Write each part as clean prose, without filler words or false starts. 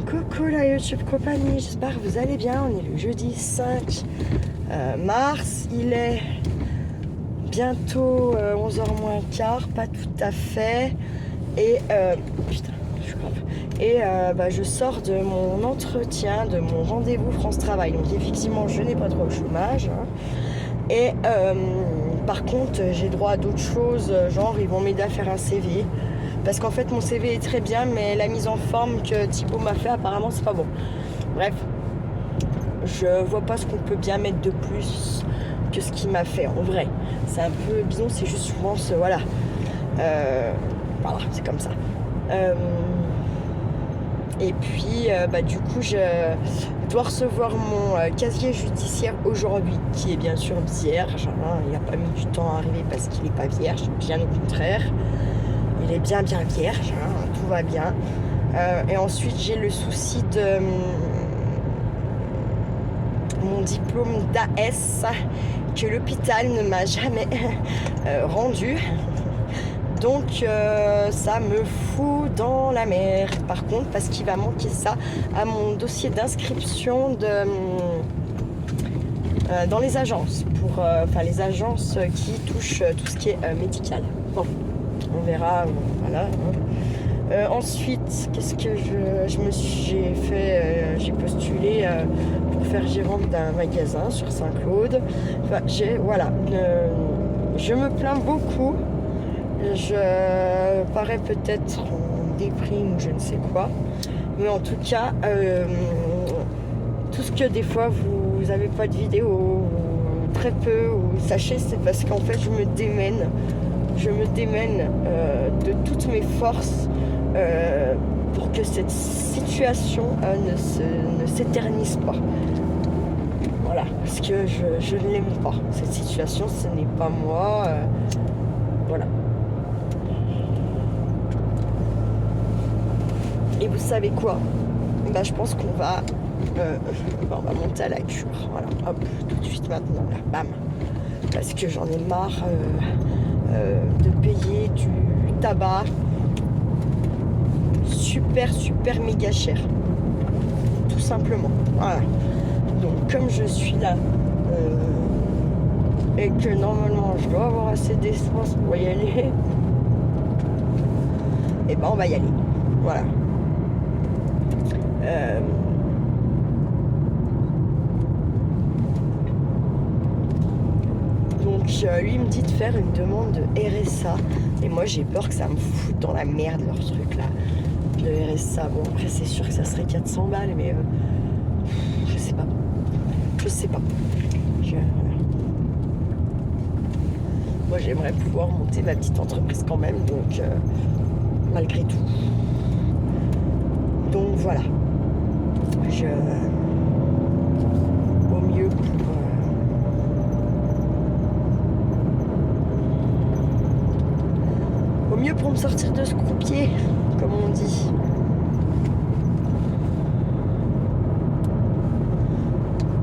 Coucou la YouTube compagnie, j'espère que vous allez bien. On est le jeudi 5 mars, il est bientôt 11h moins quart, pas tout à fait. Et putain, je suis grave. Et je sors de mon entretien, de mon rendez-vous France Travail. Donc effectivement, je n'ai pas droit au chômage. Hein. Et par contre, j'ai droit à d'autres choses, genre ils vont m'aider à faire un CV. Parce qu'en fait, mon CV est très bien, mais la mise en forme que Thibaut m'a fait, apparemment, c'est pas bon. Bref, je vois pas ce qu'on peut bien mettre de plus que ce qu'il m'a fait, en vrai. C'est un peu bidon, c'est juste, je pense, voilà. Voilà, c'est comme ça. Et puis, du coup, je dois recevoir mon casier judiciaire aujourd'hui, qui est bien sûr vierge. Hein. Il n'a pas mis du temps à arriver parce qu'il n'est pas vierge, bien au contraire. Il est bien vierge, hein, tout va bien. Et ensuite, j'ai le souci de mon diplôme d'AS que l'hôpital ne m'a jamais rendu. Donc, ça me fout dans la mer. Par contre, parce qu'il va manquer ça à mon dossier d'inscription dans les agences. Pour les agences qui touchent tout ce qui est médical. Bon. On verra, voilà. Ensuite, qu'est-ce que j'ai fait j'ai postulé pour faire gérante d'un magasin sur Saint-Claude. Enfin, je me plains beaucoup. Je parais peut-être en déprime ou je ne sais quoi. Mais en tout cas, tout ce que des fois vous n'avez pas de vidéo, ou très peu, ou sachez, c'est parce qu'en fait, je me démène de toutes mes forces pour que cette situation ne s'éternise pas. Voilà, parce que je ne l'aime pas. Cette situation, ce n'est pas moi. Voilà. Et vous savez quoi ? Je pense qu'on va monter à la cure. Voilà, hop, tout de suite maintenant, là, bam. Parce que j'en ai marre de payer du tabac super méga cher, tout simplement. Voilà. Donc comme je suis là et que normalement je dois avoir assez d'essence pour y aller, et on va y aller. Voilà. Donc lui me dit de faire une demande de RSA et moi j'ai peur que ça me foute dans la merde leur truc là, le RSA. Bon après c'est sûr que ça serait 400 balles mais je sais pas. Voilà. Moi j'aimerais pouvoir monter ma petite entreprise quand même, donc malgré tout. Donc voilà, au mieux pour me sortir de ce croupier, comme on dit.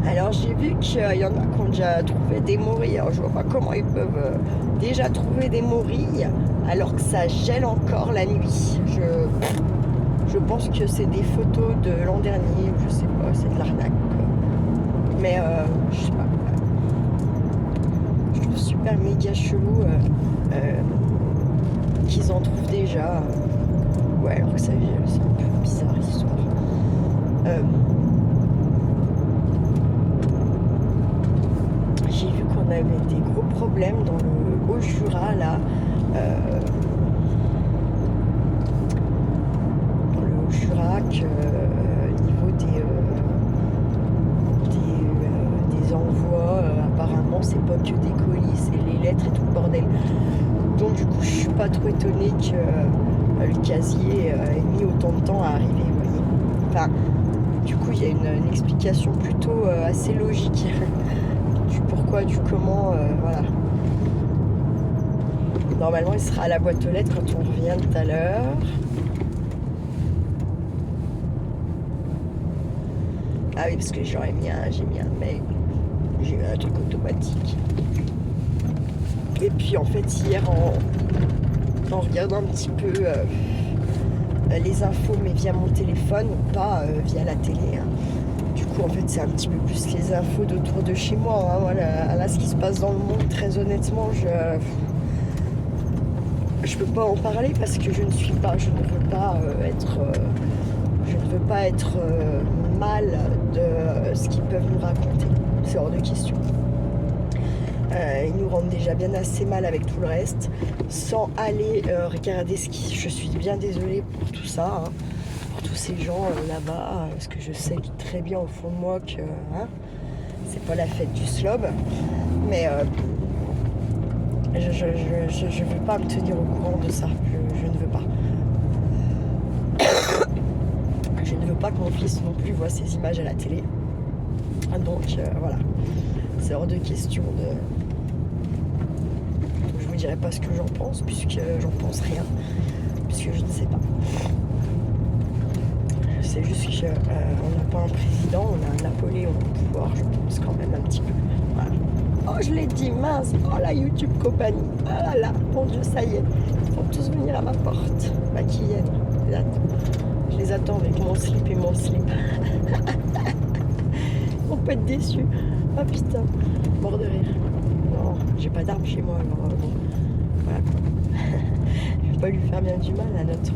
Alors j'ai vu qu'il y en a qui ont déjà trouvé des morilles. Alors je vois pas comment ils peuvent déjà trouver des morilles alors que ça gèle encore la nuit. Je pense que c'est des photos de l'an dernier, je sais pas, c'est de l'arnaque. Mais je sais pas. Je trouve super méga chelou qu'ils en trouvent déjà. Ouais, alors que ça gèle, c'est un peu bizarre l'histoire. J'ai vu qu'on avait des gros problèmes dans le Haut-Jura là. Niveau des envois, apparemment c'est pas que des colis, c'est les lettres et tout le bordel. Donc du coup je suis pas trop étonnée que le casier ait mis autant de temps à arriver, vous voyez. Enfin, du coup il y a une explication plutôt assez logique du pourquoi, du comment, voilà. Normalement il sera à la boîte aux lettres quand on revient tout à l'heure. Ah oui, parce que j'ai mis un mail, j'ai mis un truc automatique. Et puis en fait hier en regardant un petit peu les infos, mais via mon téléphone, pas via la télé. Hein. Du coup, en fait, c'est un petit peu plus les infos d'autour de chez moi. Hein. Voilà, là, ce qui se passe dans le monde, très honnêtement, je peux pas en parler parce que je ne veux pas être mal de ce qu'ils peuvent nous raconter. C'est hors de question. Ils nous rendent déjà bien assez mal avec tout le reste, sans aller regarder ce qui... Je suis bien désolée pour tout ça, hein, pour tous ces gens là-bas, parce que je sais très bien au fond de moi que hein, c'est pas la fête du slob, mais je veux pas me tenir au courant de ça, je ne veux pas. Je ne veux pas que mon fils non plus voit ces images à la télé. Donc voilà, c'est hors de question de... Je vous dirai pas ce que j'en pense, puisque j'en pense rien, puisque je ne sais pas. Je sais juste qu'on n'a pas un président, on a un Napoléon au pouvoir, je pense quand même un petit peu. Voilà. Oh, je l'ai dit, mince, oh la YouTube compagnie, oh là là, mon Dieu, ça y est, ils vont tous venir à ma porte, maquillés. Je les attends avec mon slip et mon slip. On peut être déçus. Ah putain, mort de rire. Non, j'ai pas d'armes chez moi, alors bon, voilà quoi. Je vais pas lui faire bien du mal à notre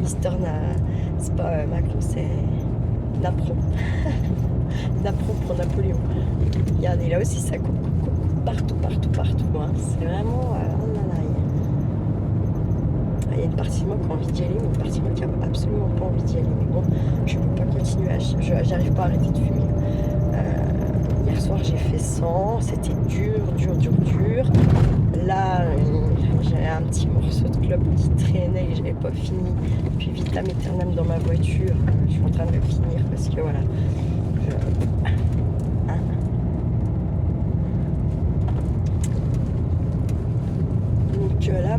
Mister c'est pas Macron, c'est Napron. Napron pour Napoléon. Regardez, là aussi ça coupe partout. Hein. C'est vraiment... oh là là, il y a une partie de moi qui a envie d'y aller, mais une partie de moi qui a absolument pas envie d'y aller. Mais bon, je peux pas continuer, j'arrive pas à arrêter de fumer. Hier soir j'ai fait 100, c'était dur. Là, j'avais un petit morceau de clope qui traînait et j'avais pas fini. Puis vitam aeternam dans ma voiture, je suis en train de le finir parce que voilà. Donc là,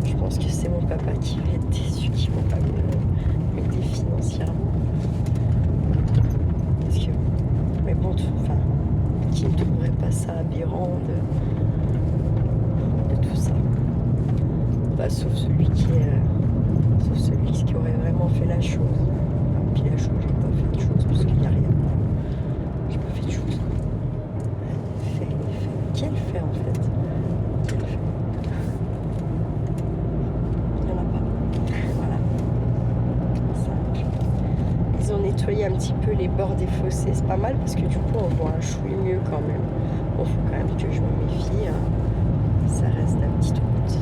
je pense que c'est mon papa qui va être déçu, qui va pas m'aider financièrement. Parce que, mais bon, enfin, qui ne trouverait pas ça aberrant de tout ça. Bah, sauf celui qui aurait vraiment fait la chose. Enfin, puis la chose, j'ai pas fait de chose parce qu'il n'y a rien. J'ai pas fait de chose. Quel fait en fait? Quel fait? Il n'y en a pas. Voilà. Simple. Ils ont nettoyé un petit peu les bords des fossés, c'est pas mal parce que du coup on voit un chouï mieux quand même. Bon, faut quand même que je me méfie. Hein. Ça reste la petite route.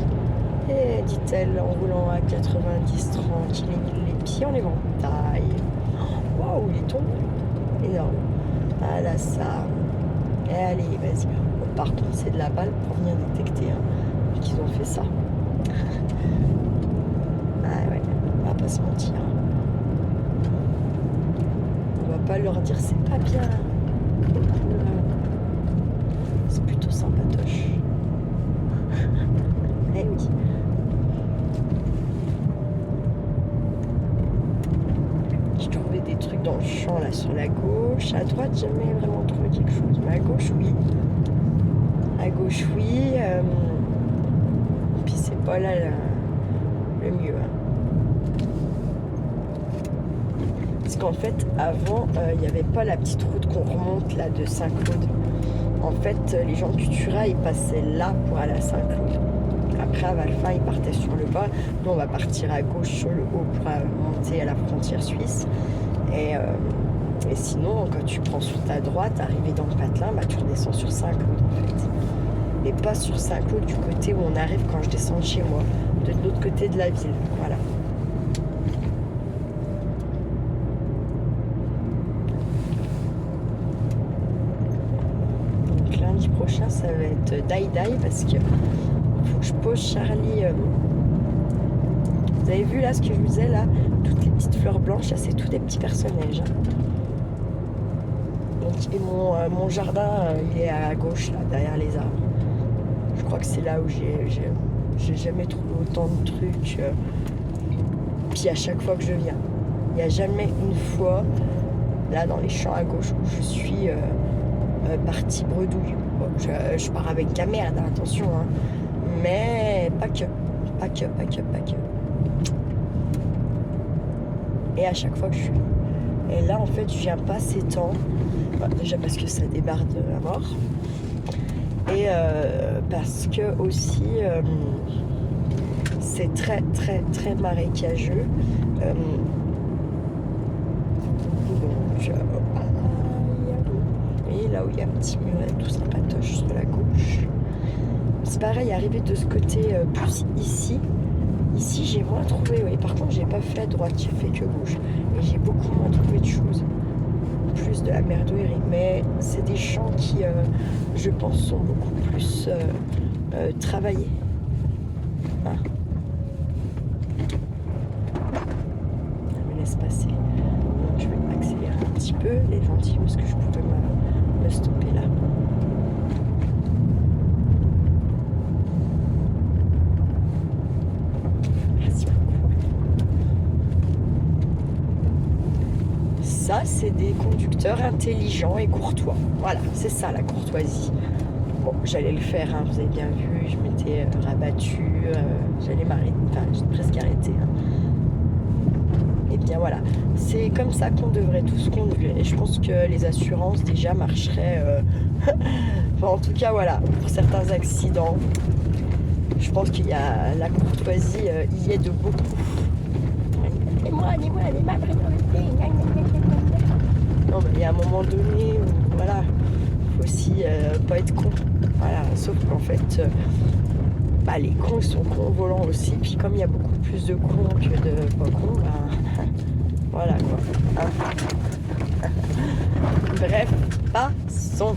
Et dit-elle en roulant à 90 tranquille, les pieds en éventail. Waouh, il est tombé. Énorme. Ah là ça. Et allez, vas-y. Par contre, c'est de la balle pour venir détecter hein, qu'ils ont fait ça. Ah ouais, on va pas se mentir. On va pas leur dire c'est pas bien. C'est plutôt sympatoche. Eh oui. J'ai trouvé des trucs dans le champ là sur la gauche. À droite, j'ai jamais vraiment trouvé quelque chose. Mais à gauche, oui. À gauche, oui. Puis c'est pas là le mieux. Hein. Parce qu'en fait, avant, il n'y avait pas la petite route qu'on remonte là de Saint-Claude. En fait, les gens du Turin, ils passaient là pour aller à Saint-Claude. Après, à Valfin, ils partaient sur le bas. Nous, on va partir à gauche sur le haut pour monter à la frontière suisse. Et sinon, quand tu prends sur ta droite, arrivé dans le patelin, bah, tu redescends sur Saint-Claude en fait. Mais pas sur Saint-Claude du côté où on arrive quand je descends de chez moi, de l'autre côté de la ville. Voilà. Donc lundi prochain, ça va être die parce que faut que je pose Charlie. Vous avez vu là ce que je vous disais là, toutes les petites fleurs blanches, là c'est tous des petits personnages. Hein. Donc, et mon jardin, il est à gauche là, derrière les arbres. Je crois que c'est là où j'ai jamais trouvé autant de trucs. Puis à chaque fois que je viens, il n'y a jamais une fois là dans les champs à gauche où je suis partie bredouille. Bon, je pars avec la merde, attention, hein, mais pas que. Pas que. Et à chaque fois que je suis... Et là, en fait, je viens pas ces temps. Bah, déjà parce que ça débarde à mort. Et parce que aussi, c'est très, très, très marécageux. Donc, et là où il y a un petit muret tout sympatoche sur la gauche. C'est pareil, arrivé de ce côté plus ici. Ici, j'ai moins trouvé, oui. Par contre, j'ai pas fait à droite, j'ai fait que gauche. Et j'ai beaucoup moins trouvé de choses. Plus de la merdouillerie. Mais c'est des champs qui, je pense, sont beaucoup plus travaillés. Ah. Elle me laisse passer. Donc, je vais accélérer un petit peu. Elle est gentille parce que je pouvais me stopper là. Ça, c'est des conducteurs intelligents et courtois. Voilà, c'est ça la courtoisie. Bon, j'allais le faire, hein, vous avez bien vu, je m'étais rabattue, j'allais m'arrêter, enfin, j'ai presque arrêté. Hein. Et bien voilà, c'est comme ça qu'on devrait tous conduire. Et je pense que les assurances déjà marcheraient. Enfin, en tout cas, voilà, pour certains accidents, je pense qu'il y a la courtoisie, y est de beaucoup. Dis-moi, elle est ma priorité. Non, mais il y a un moment donné où, voilà, il faut aussi pas être con. Voilà, sauf qu'en fait, les cons sont cons au volant aussi. Puis comme il y a beaucoup plus de cons que de pas cons, voilà quoi. Hein. Bref, passons.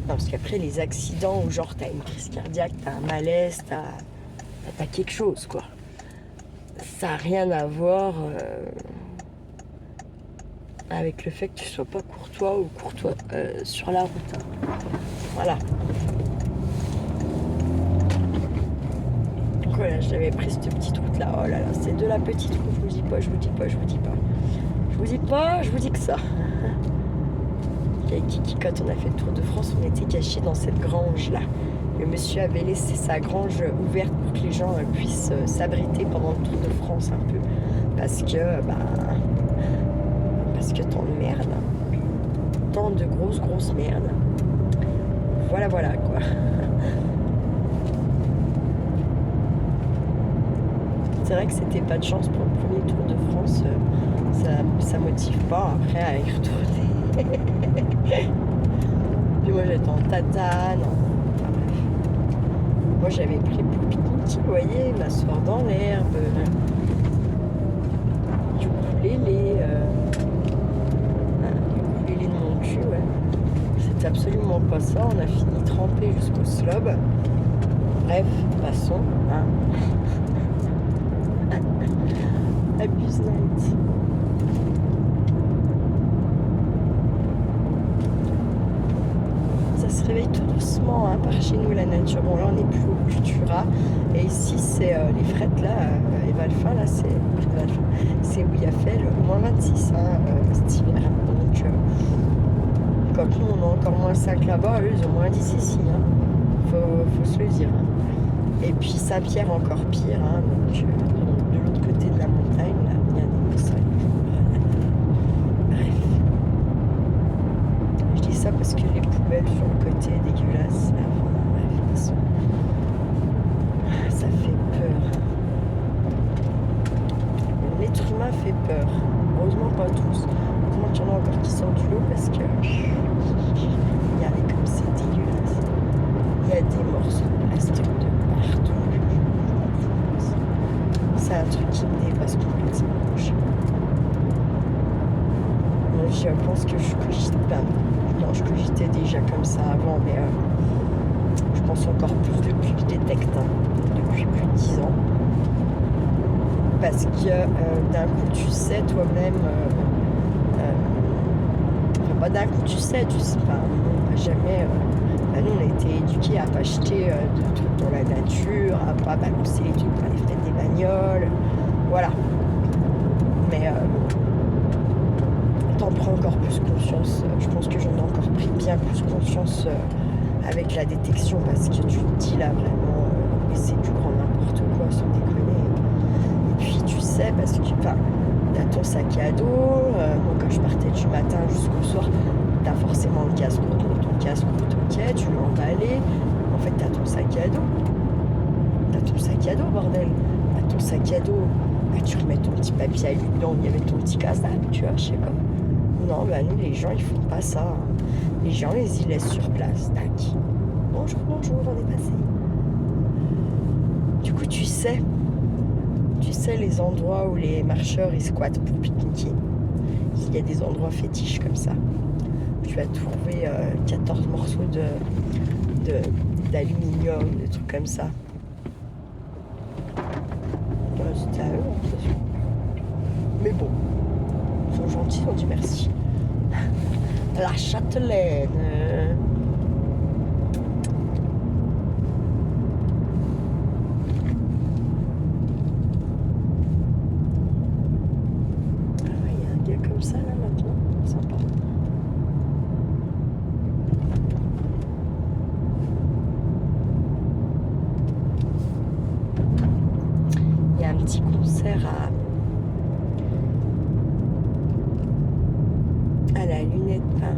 Non, parce qu'après les accidents où genre t'as une crise cardiaque, t'as un malaise, t'as quelque chose quoi. Ça n'a rien à voir avec le fait que tu sois pas courtois ou courtois sur la route. Voilà. Donc voilà, j'avais pris cette petite route là. Oh là là, c'est de la petite route, je vous dis pas. Je vous dis que ça. Avec Kiki, quand on a fait le tour de France, on était cachés dans cette grange là. Le monsieur avait laissé sa grange ouverte pour que les gens puissent s'abriter pendant le Tour de France un peu. Parce que tant de merde. Tant de grosses merdes. Voilà quoi. C'est vrai que c'était pas de chance pour le premier Tour de France. Ça motive pas après à y retourner. Puis moi j'étais en tatane. Moi j'avais pris pour pique-nique, vous voyez, m'asseoir dans l'herbe, du ukulélé, de mon cul, ouais. C'était absolument pas ça, on a fini trempé jusqu'au slob. Bref, passons. Hein. Abuse night. Ça se réveille tout doucement hein, par chez nous la nature. Bon là on est plus au Cultura et ici c'est les frettes là, et Valfin là c'est où il a fait le moins 26 hein, cet hiver. Donc comme nous on a encore moins 5 là-bas, eux ils ont moins 10 ici. Hein. Faut se le dire. Hein. Et puis Saint-Pierre encore pire, hein, donc de l'autre côté de la montagne là, il y a des montagnes. Bref. Je dis ça parce que les poubelles sur le côté dégueulasse. Bref, ça fait peur. L'être humain fait peur. Heureusement pas tous. Heureusement qu'il y en a encore qui sortent du lot parce que regardez comme c'est dégueulasse. Il y a des morceaux de plastique de partout. C'est un truc qui me dépasse complètement. Je pense que je cogite pas. Non, je cogitais déjà comme ça avant, mais je pense encore plus depuis que je détecte, hein, depuis plus de 10 ans. Parce que d'un coup, tu sais toi-même, enfin pas d'un coup, tu sais pas, on n'a jamais... nous, on a été éduqués à pas jeter de trucs dans la nature, à pas balancer les trucs par les fenêtres des bagnoles, voilà. Mais t'en prends encore plus conscience. Je pense que j'en ai encore pris bien plus conscience avec la détection parce que tu te dis là vraiment, mais c'est du grand n'importe quoi, sans déconner. Et puis tu sais, parce que t'as ton sac à dos, moi quand je partais du matin jusqu'au soir, t'as forcément le casse-croûte, mais ton casse-croûte, ok, tu l'as emballé, en fait t'as ton sac à dos. T'as ton sac à dos, bordel. T'as ton sac à dos, bah, tu remets ton petit papier à lui dedans, il y avait ton petit casse-dalle, tu vois, je sais pas. Non, bah nous, les gens, ils font pas ça. Hein. Les gens, ils y laissent sur place. Tac. Bonjour, bonjour, on est passé. Du coup, tu sais les endroits où les marcheurs, ils squattent pour pique-niquer. Il y a des endroits fétiches comme ça. Tu vas trouver 14 morceaux d'aluminium, des trucs comme ça. C'était à eux, hein, de toute façon. Mais bon, ils sont gentils, ils ont dit merci. La Châtelaine. Ah ouais, il y a un gars comme ça là maintenant. Sympa. Il y a un petit concert à la lunette, enfin,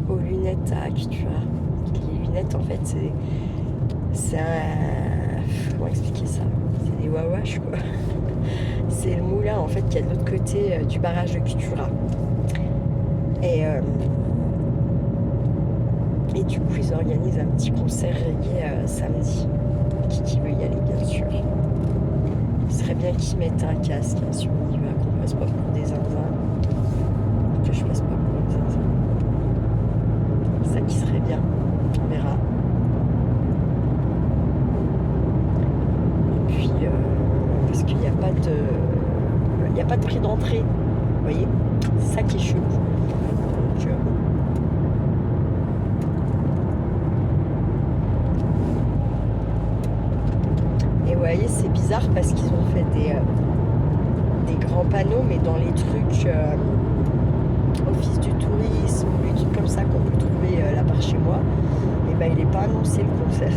aux lunettes à qui tu vois. Les lunettes en fait c'est un. Comment expliquer ça? C'est des wawash quoi. C'est le moulin en fait qui est de l'autre côté du barrage de Cutura. Et du coup ils organisent un petit concert reggae samedi. Qui veut y aller bien sûr. Il serait bien qu'ils mettent un casque hein, si on y va, qu'on passe pas pour des zinzins. Que je passe pas pour des zinzins. C'est ça qui serait bien. On verra. Et puis parce qu'il n'y a pas de. Il n'y a pas de prix d'entrée. Vous voyez? C'est ça qui est chelou. Donc et vous voyez, c'est bizarre parce qu'ils ont fait des grands panneaux, mais dans les trucs office du tourisme, les trucs comme ça qu'on peut trouver là par chez moi, et ben il n'est pas annoncé le concert.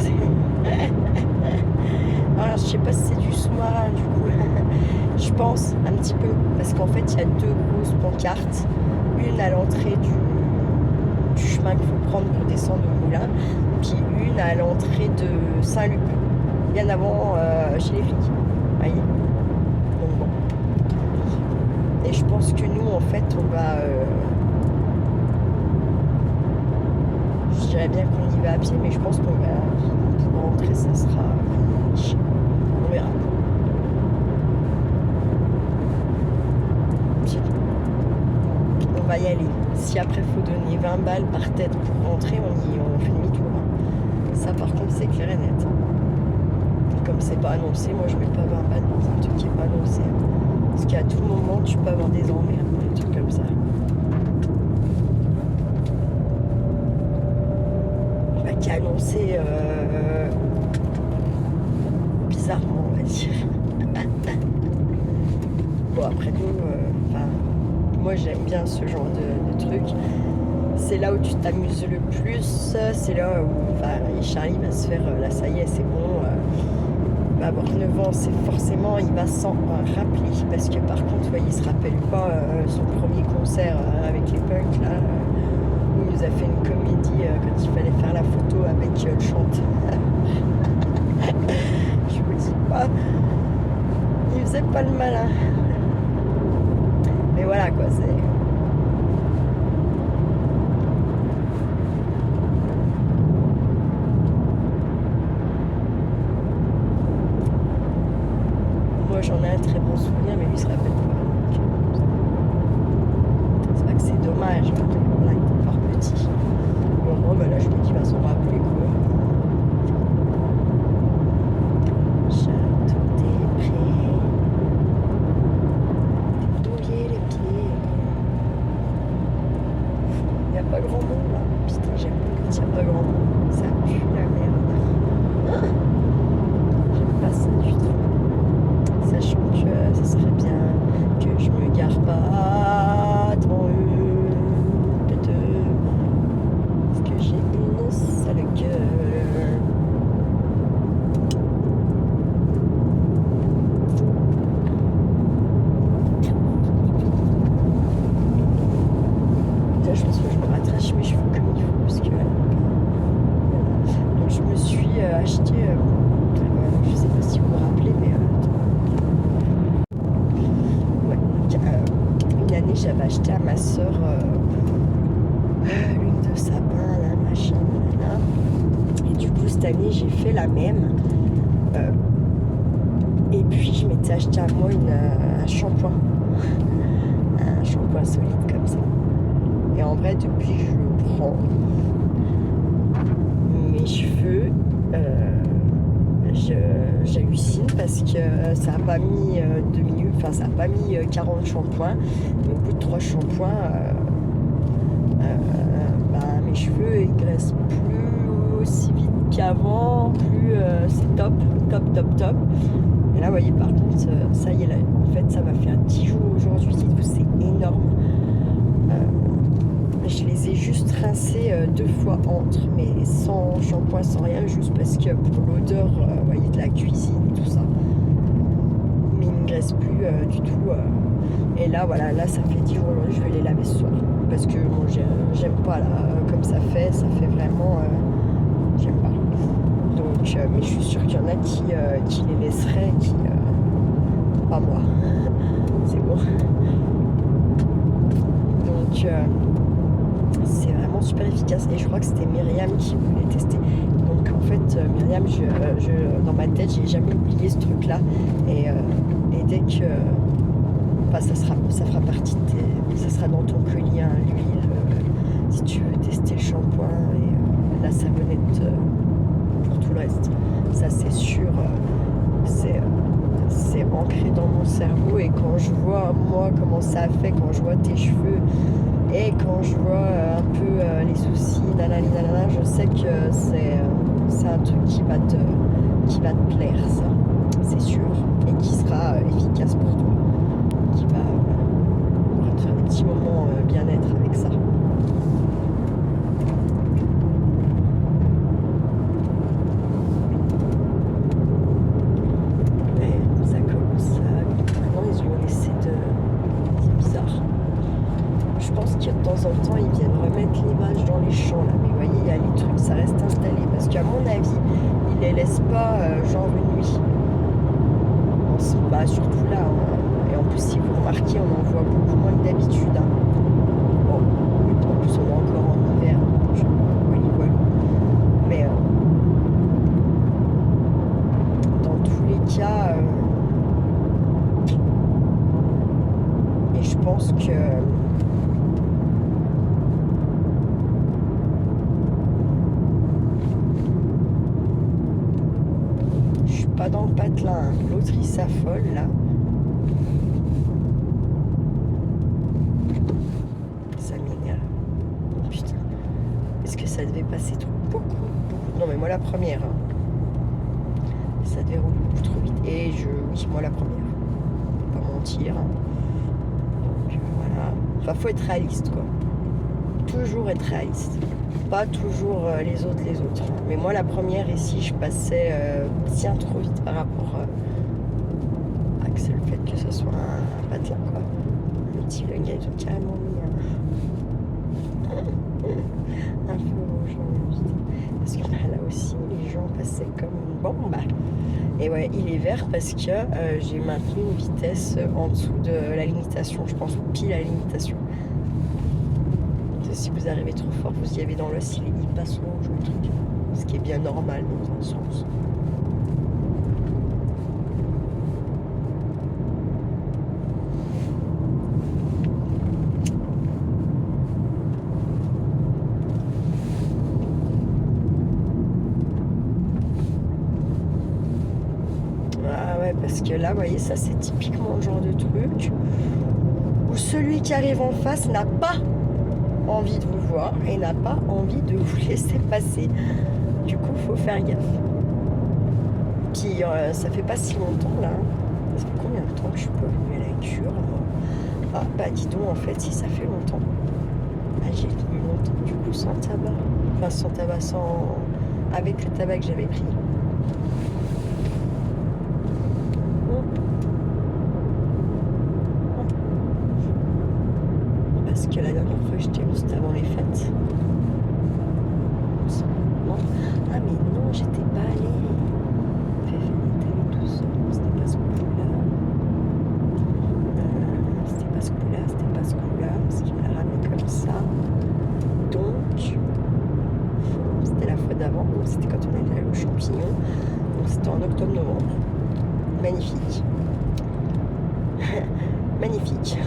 Alors je sais pas si c'est du sous-marin du coup. Je pense un petit peu, parce qu'en fait il y a deux grosses pancartes, une à l'entrée du chemin qu'il faut prendre pour descendre au moulin, puis une à l'entrée de Saint-Luc, bien avant chez les flics. Voyez. Donc bon. Et je pense que nous en fait on va je dirais bien qu'on y va à pied, mais je pense qu'on va pour rentrer ça sera on verra. On va y aller. Si après faut donner 20 balles par tête pour rentrer, on fait demi-tour. Ça par contre c'est clair et net. Comme c'est pas annoncé, moi je mets pas 20 balles dans un truc qui est pas annoncé. Parce qu'à tout moment tu peux avoir des emmerdes, des trucs comme ça. Bah, qui est annoncé bizarrement on va dire. Bon après nous, moi j'aime bien ce genre de truc. C'est là où tu t'amuses le plus, c'est là où Charlie va se faire là ça y est c'est bon, va avoir 9 ans, c'est forcément il va s'en rappeler parce que par contre il se rappelle pas son premier concert avec les punks là où il nous a fait une comédie quand il fallait faire la photo avec le chanteur. Je vous dis pas, il faisait pas le malin. Mais voilà quoi, c'est. Moi j'en ai un très bon souvenir, mais lui il se rappelle pas. C'est pas que c'est dommage, là il est encore petit. Bon, moi bah là je me dis, il va s'en rappeler quoi. Château des Prés. Douiller les pieds. Il n'y a pas grand monde là. Putain, j'aime pas quand il n'y a pas grand monde. Ça pue la merde. J'aime pas ça du tout. Sachant que ça serait bien que je me gare pas dans eux. Parce que j'ai une sale année, j'avais acheté à ma soeur l'huile de sapin, là, machin, là. Et du coup, cette année, j'ai fait la même. Et puis, je m'étais acheté à moi un shampoing. Un shampoing solide comme ça. Et en vrai, depuis que je le prends, mes cheveux, j'hallucine parce que ça n'a pas mis 2 minutes, enfin ça n'a pas mis 40 shampoings. Mais au bout de 3 shampoings, mes cheveux ils graissent plus aussi vite qu'avant, plus c'est top, top, top, top. Et là, vous voyez, par contre, ça y est, là, en fait, ça va faire 10 jours aujourd'hui, dites-vous, c'est énorme. Je les ai juste rincés 2 fois entre, mais sans shampoing, sans rien, juste parce que pour l'odeur, vous voyez, de la cuisine et tout ça. Mais ils ne graissent plus du tout. Et là, voilà, là, ça fait 10 jours aujourd'hui, je vais les laver ce soir. Parce que bon, j'aime pas, là, comme ça fait vraiment... j'aime pas. Donc, mais je suis sûre qu'il y en a qui les laisseraient, pas moi. C'est bon. Donc, c'est vraiment super efficace. Et je crois que c'était Myriam qui voulait tester. Donc, en fait, Myriam, dans ma tête, j'ai jamais oublié ce truc-là. Et dès que... Enfin, ça fera partie de ça sera dans ton colis, hein, l'huile, si tu veux tester le shampoing et la savonnette pour tout le reste. Ça, c'est sûr, c'est ancré dans mon cerveau. Et quand je vois, moi, comment ça a fait, quand je vois tes cheveux et quand je vois un peu les soucis, nanani, nanana, je sais que c'est un truc qui va te plaire, ça, c'est sûr, et qui sera efficace pour toi, qui va te faire des petits moments bien-être avec ça. De temps en temps, ils viennent remettre l'image dans les champs là. Mais vous voyez, il y a les trucs, ça reste installé. Parce qu'à mon avis, ils les laissent pas genre une nuit. Surtout là. Et en plus, si vous remarquez, on en voit beaucoup moins que d'habitude. Hein. Bon, en plus, on est encore en hiver. Voilà. Mais dans tous les cas, et je pense que pas dans le patelin, hein. L'autre il s'affole là. Ça m'énerve. Oh, putain. Est-ce que ça devait passer beaucoup. Non mais moi la première. Hein. Ça devait rouler beaucoup trop vite. Et oui, moi la première. Faut pas mentir. Hein. Donc voilà. Enfin, faut être réaliste quoi. Toujours être réaliste. Pas toujours les autres. Mais moi, la première, ici, je passais bien trop vite par rapport à que c'est le fait que ce soit un patelin, quoi. Le petit le gars, ils ont carrément mis un feu rouge dans le vide. Parce que là aussi, les gens passaient comme une bombe. Et ouais, il est vert parce que j'ai maintenu une vitesse en dessous de la limitation. Je pense pile à la limitation. Si vous arrivez trop fort, vous y avez dans l'os, il passe rouge le truc. Ce qui est bien normal dans un sens. Ah ouais, parce que là, vous voyez, ça c'est typiquement le genre de truc où celui qui arrive en face n'a pas envie de vous voir et n'a pas envie de vous laisser passer. Du coup, faut faire gaffe. Puis ça fait pas si longtemps là. Ça fait combien de temps que je suis pas venue à la cure moi? Ah bah dis donc, en fait, si ça fait longtemps. Ah, j'ai tenu longtemps du coup sans tabac. Enfin sans tabac, avec le tabac que j'avais pris. Parce que la dernière fois que j'étais venue, c'était avant les fêtes. Non. Ah mais non, j'étais pas allée. Tout seul. C'était pas ce coup-là. C'était pas ce coup-là. magnifique. Magnifique.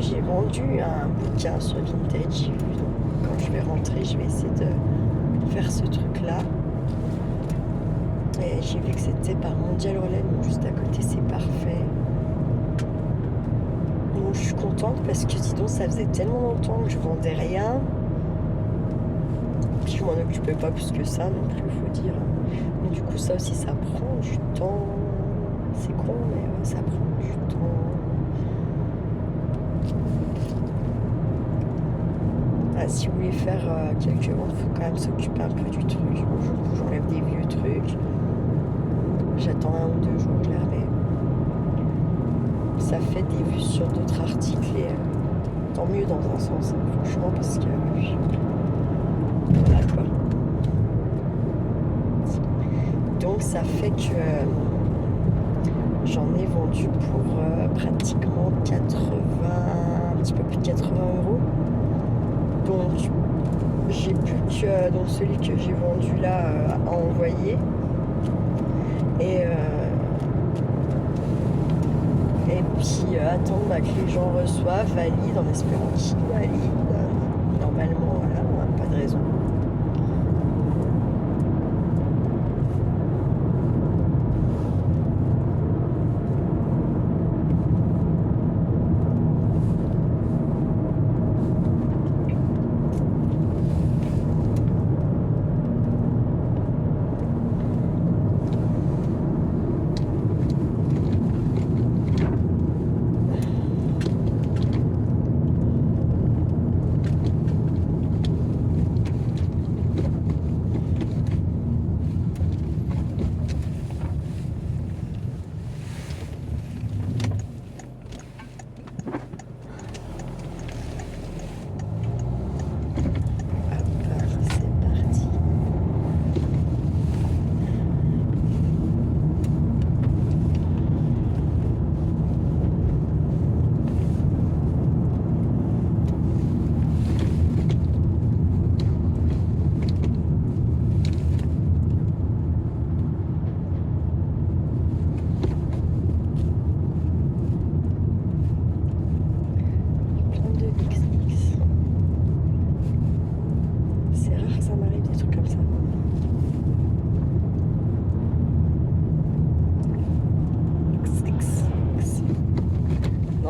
J'ai vendu un bouquin sur Vintage. Donc, quand je vais rentrer, je vais essayer de faire ce truc-là. Et j'ai vu que c'était par Mondial Relais, donc juste à côté, c'est parfait. Donc je suis contente parce que sinon, ça faisait tellement longtemps que je vendais rien. Puis je m'en occupais pas plus que ça non plus, faut dire. Mais du coup, ça aussi, ça prend du temps. C'est con, mais ça prend du temps. Ah, si vous voulez faire quelques ventes, il faut quand même s'occuper un peu du truc. Bon, j'enlève des vieux trucs. J'attends 1 ou 2 jours, je les remets. Ça fait des vues sur d'autres articles et tant mieux dans un sens, hein, franchement, parce que voilà quoi. Donc ça fait que j'en ai vendu pour pratiquement 80, un petit peu plus de 80 euros. Donc j'ai plus que donc celui que j'ai vendu là à envoyer. Et puis attendre que les gens reçoivent, valident, en espérant qu'ils valident. Normalement, voilà, on n'a pas de raison.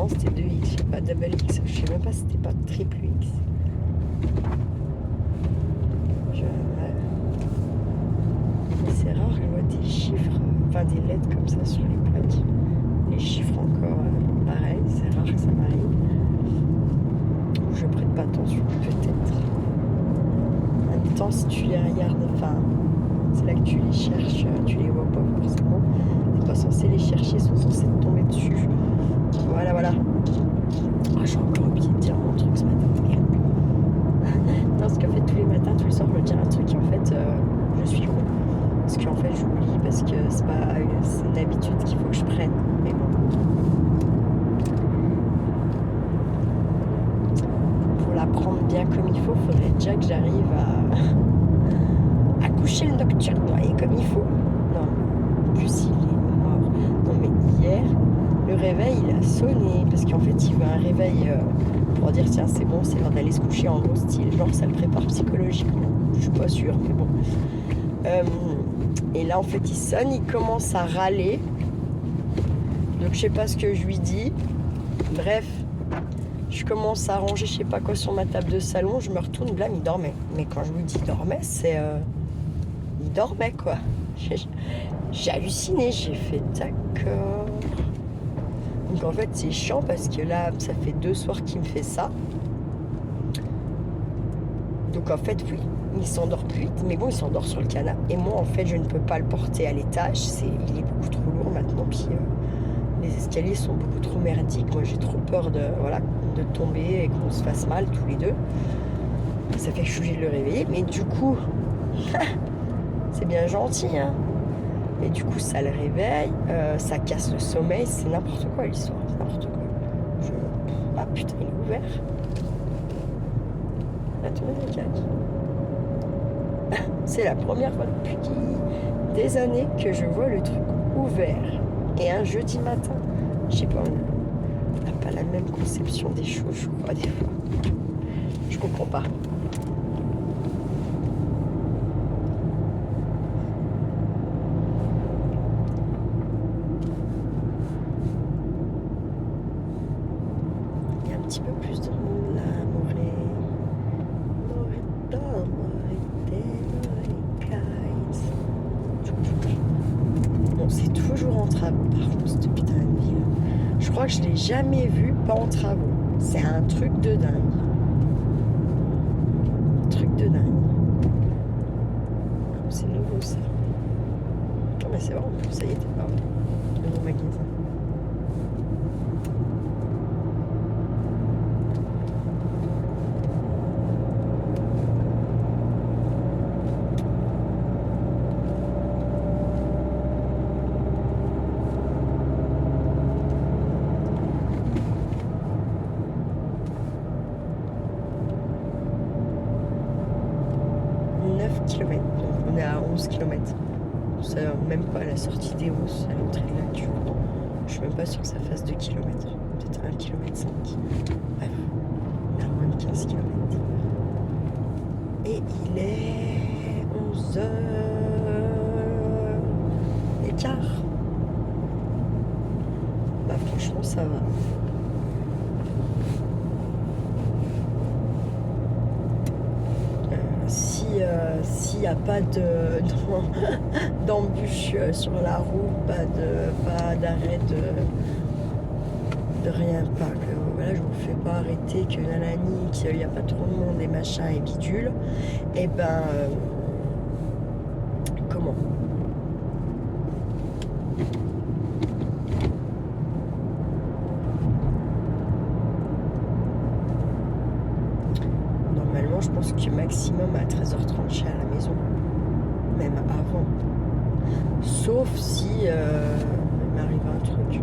C'était 2X, je sais pas, double X, je sais même pas si c'était pas triple X. C'est rare que je vois des chiffres, enfin des lettres comme ça sur les plaques. Les chiffres encore pareil, c'est rare que ça m'arrive. Je prête pas attention, peut-être. En même temps, si tu les regardes, enfin, c'est là que tu les cherches, tu les vois pas forcément. T'es pas censé les chercher, ils sont censés te tomber dessus. Voilà, voilà. Oh, j'ai encore oublié de dire mon truc ce matin. Non, parce qu'en fait, tous les matins, tous les soirs, je me dis un truc et en fait, je suis con. Parce qu'en fait, j'oublie parce que c'est une habitude qu'il faut que je prenne. Mais bon. Pour la prendre bien comme il faut, il faudrait déjà que j'arrive à coucher le nocturne, et comme il faut. Non, en plus, il est mort. Non, mais hier, le réveil, il a sonné. Parce qu'en fait, il veut un réveil pour dire tiens, c'est bon, c'est l'heure d'aller se coucher en gros style. Genre, ça le prépare psychologiquement. Je suis pas sûre, mais bon. Et là, en fait, il sonne, il commence à râler. Donc, je sais pas ce que je lui dis. Bref, je commence à ranger, je sais pas quoi, sur ma table de salon. Je me retourne, blam, il dormait. Mais quand je vous dis dormait, c'est... il dormait, quoi. J'ai halluciné, j'ai fait d'accord. Donc, en fait, c'est chiant parce que là, ça fait 2 soirs qu'il me fait ça. Donc, en fait, oui. Il s'endort plus vite, mais bon, il s'endort sur le canapé. Et moi, en fait, je ne peux pas le porter à l'étage. Il est beaucoup trop lourd maintenant. Puis les escaliers sont beaucoup trop merdiques. Moi, j'ai trop peur de tomber et qu'on se fasse mal tous les deux. Ça fait que je suis obligée de le réveiller. Mais du coup, c'est bien gentil, hein. Et du coup, ça le réveille, ça casse le sommeil, c'est n'importe quoi l'histoire, c'est n'importe quoi. Ah putain, il est ouvert. Attends, les gars. C'est la première fois depuis des années que je vois le truc ouvert. Et un jeudi matin, je sais pas, on n'a pas la même conception des choses, je crois, des fois. Je comprends pas. Il y a un petit peu plus de monde là, Bon, c'est toujours en travaux par contre, cette putain de ville. Je crois que je l'ai jamais vu pas en travaux. C'est un truc de dingue. Truc de dingue. C'est nouveau ça. Non mais c'est vrai, ça y était pas. Le nouveau magasin. Kilomètres, donc on est à 11 km. C'est même pas à la sortie des Hausses, à l'entrée de la Cure. Je suis même pas sûre que ça fasse 2 km. Peut-être 1 km 5. Bref, on est à moins de 15 km. Et il est 11h15. Bah franchement ça va. S'il n'y a pas d'embûches sur la route, pas d'arrêt de rien, pas que voilà, je vous fais pas arrêter, que nanani, qu'il n'y a pas trop de monde et machin et bidule, et ben comment normalement je pense que maximum à 13h30 je suis à la maison, même avant, sauf si il m'arrive un truc.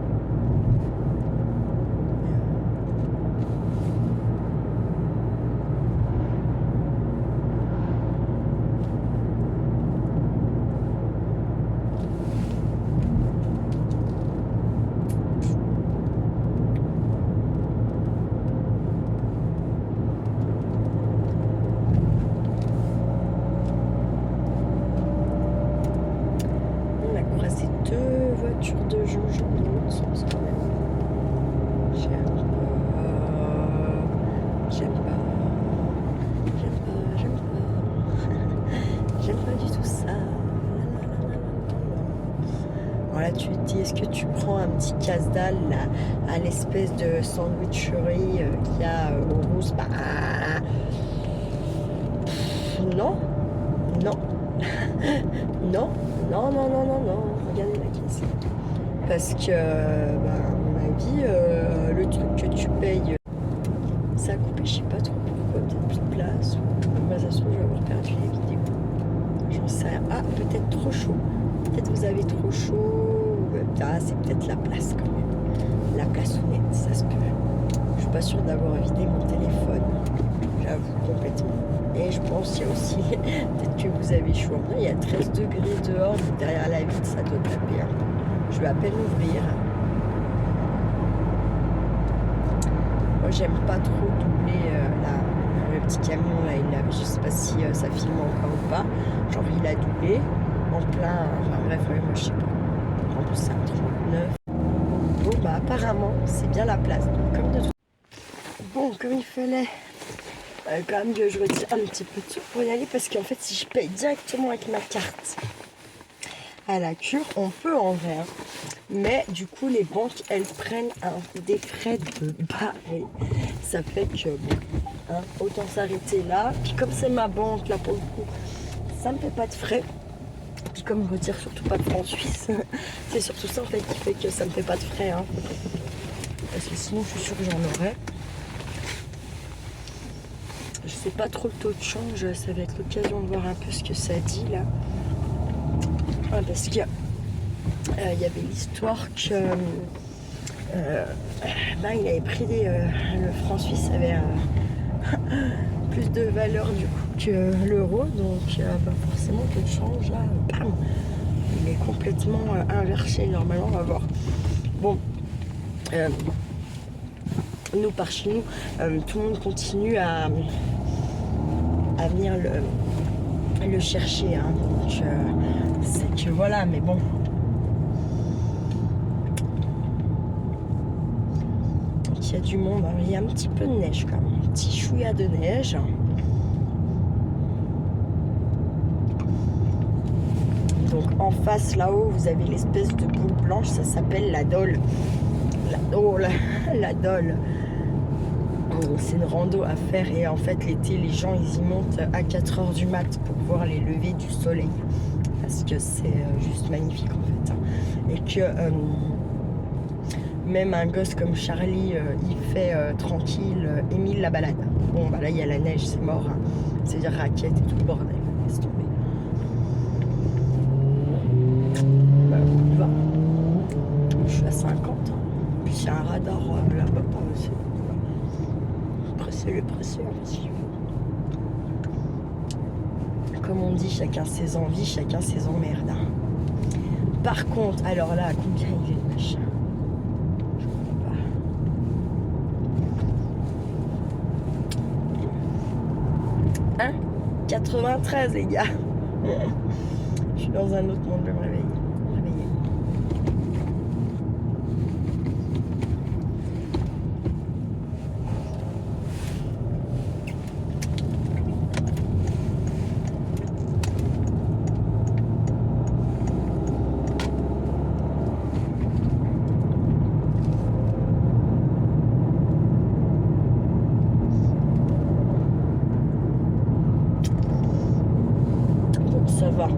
De gens dans l'autre sens quand même. J'aime pas du tout ça. Alors là tu te dis, est-ce que tu prends un petit casse-dalle à l'espèce de sandwicherie qu'il y a au Rousse? Bah non. Non, non, regardez la caisse. Parce que, bah, à mon avis, le truc que tu payes, ça a coupé, je sais pas trop pourquoi, peut-être plus de place. Bah, ça se trouve, je vais avoir perdu les vidéos. J'en sais rien. Ah, peut-être trop chaud. Peut-être vous avez trop chaud. Ah, c'est peut-être la place quand même. La place honnête, ça se peut. Je suis pas sûre d'avoir vidé mon téléphone. J'avoue complètement. Et je pense qu'il y a aussi, peut-être que vous avez chaud. Il y a 13 degrés dehors, donc derrière la vitre, ça doit taper. Je vais à peine ouvrir. Moi, j'aime pas trop doubler le petit camion. Là, je sais pas si ça filme encore ou pas. Genre, il a doublé en plein. Enfin, bref, moi, je sais pas. En plus, c'est un 39. Bon, bah, apparemment, c'est bien la place. Donc, comme il fallait. Quand même que je retire un petit peu de sous pour y aller parce qu'en fait si je paye directement avec ma carte à la Cure, on peut en vrai, hein. Mais du coup les banques elles prennent des frais de barré. Ça fait que bon, hein, autant s'arrêter là. Puis comme c'est ma banque là pour le coup, ça me fait pas de frais. Puis comme je retire surtout pas de francs suisses, c'est surtout ça en fait qui fait que ça me fait pas de frais, hein. Parce que sinon je suis sûre que j'en aurais. Je sais pas trop le taux de change, ça va être l'occasion de voir un peu ce que ça dit là. Parce qu'il y avait l'histoire que il avait pris le franc suisse avait plus de valeur du coup que l'euro, donc forcément que le change là, bam, il est complètement inversé. Normalement, on va voir. Bon, nous par chez nous, tout le monde continue à venir le chercher, hein. Donc c'est que voilà, mais bon. Il y a du monde, hein. Il y a un petit peu de neige quand même, un petit chouïa de neige. Donc en face là-haut, vous avez l'espèce de boule blanche, ça s'appelle la Dole. La Dole. C'est une rando à faire et en fait l'été, les gens ils y montent à 4h du mat pour voir les levées du soleil. Parce que c'est juste magnifique en fait. Et que même un gosse comme Charlie, il fait tranquille, Émile la balade. Bon, bah là, il y a la neige, c'est mort. Hein. C'est-à-dire raquette et tout le bordel. Laisse tomber. Bah, on y va. Je suis à 50. Hein. Puis il y a un radar là-bas. Pressez-le. Comme on dit, chacun ses envies, chacun ses emmerdes. Hein. Par contre, alors là, combien il est le machin ? 93 les gars. Je suis dans un autre monde, je vais me réveiller. Ça va.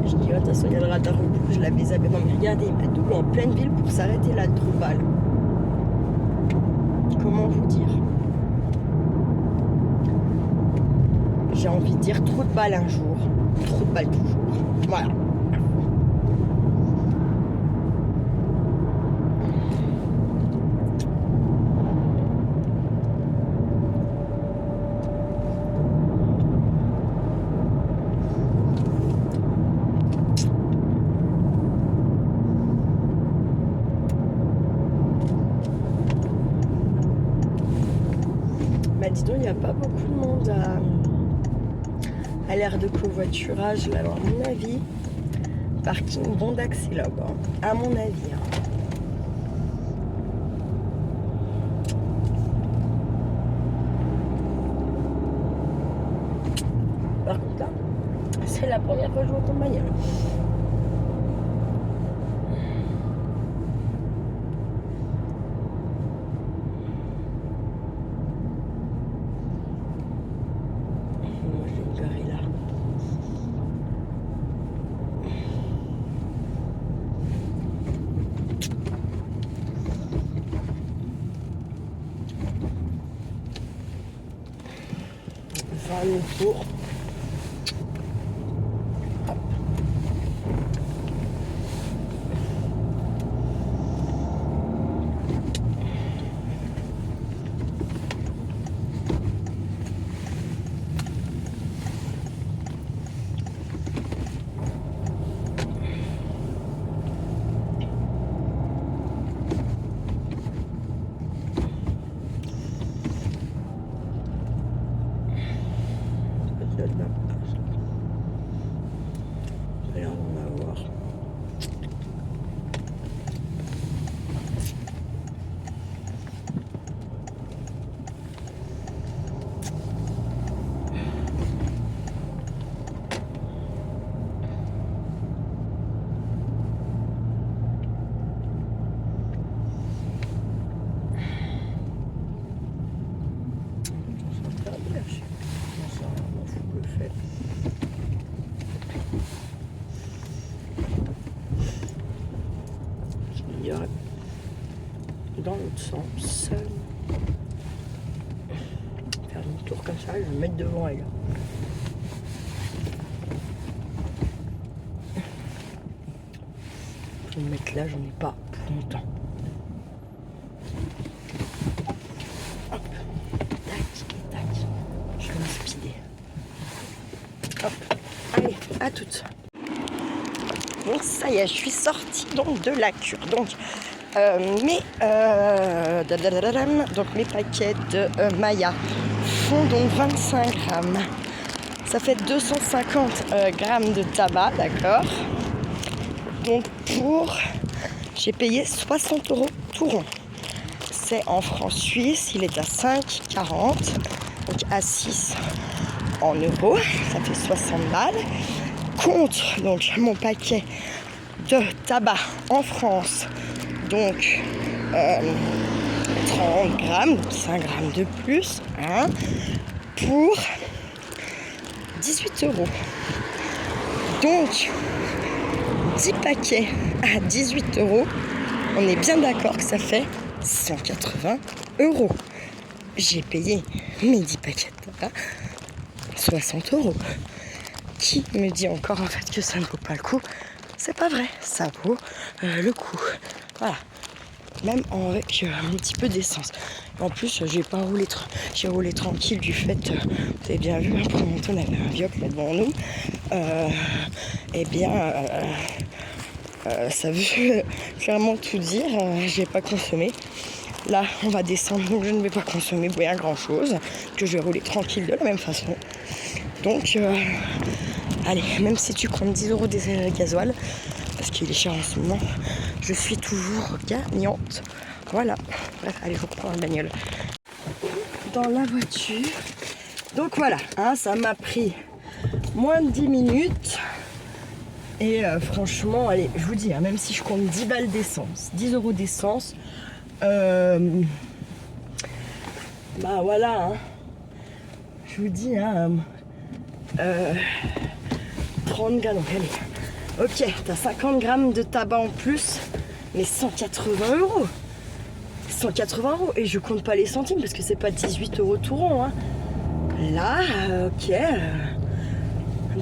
Je dis, de toute façon, il y a le radar rouge, je l'avais zappé. Non, mais regardez, il met de l'eau en pleine ville pour s'arrêter là, de trou de balle. Comment vous dire? J'ai envie de dire trou de balle un jour, trou de balle toujours. Voilà. Dis donc, il n'y a pas beaucoup de monde à l'ère de covoiturage là, à mon avis. Parking bon d'accès là-bas, à mon avis. Hein. Par contre là, c'est la première fois que je vois ton bagnole. Le tour. Hop. Et on va voir. Dans l'autre sens, faire une tour comme ça, je vais me mettre devant elle. de me mettre là, j'en ai pas pour longtemps. Hop, tac, tac. Je vais me speeder. Hop, allez, à toutes. Bon, ça y est, je suis sortie donc de la cure. Donc, mes paquets de Maya font donc 25 grammes. Ça fait 250 grammes de tabac, d'accord. Donc j'ai payé 60 € tout rond. C'est en francs suisses, il est à 5,40. Donc à 6 en euros, ça fait 60 balles. Contre donc mon paquet de tabac en France, donc 30 grammes, 5 grammes de plus, hein, pour 18 €. Donc 10 paquets à 18 €, on est bien d'accord que ça fait 180 €. J'ai payé mes 10 paquets de tabac 60 €. Qui me dit encore en fait que ça ne vaut pas le coup? C'est pas vrai, ça vaut le coup. Voilà. Même avec un petit peu d'essence. En plus, j'ai roulé tranquille du fait, vous avez bien vu, pour monter, on avait un vioc là devant nous. Ça veut clairement tout dire. J'ai pas consommé. Là, on va descendre, donc je ne vais pas consommer bien grand chose. Que je vais rouler tranquille de la même façon. Donc, allez, même si tu comptes 10 € des gasoil, parce qu'il est cher en ce moment, je suis toujours gagnante. Voilà. Bref, allez, je reprends la bagnole. Dans la voiture. Donc voilà, hein, ça m'a pris moins de 10 minutes. Et franchement, allez, je vous dis, hein, même si je compte 10 balles d'essence, 10 € d'essence, bah voilà, hein, je vous dis, hein, 30 grammes, donc allez, ok, t'as 50 grammes de tabac en plus, mais 180 €. 180 €, et je compte pas les centimes parce que c'est pas 18 € tout rond, hein. Là, ok,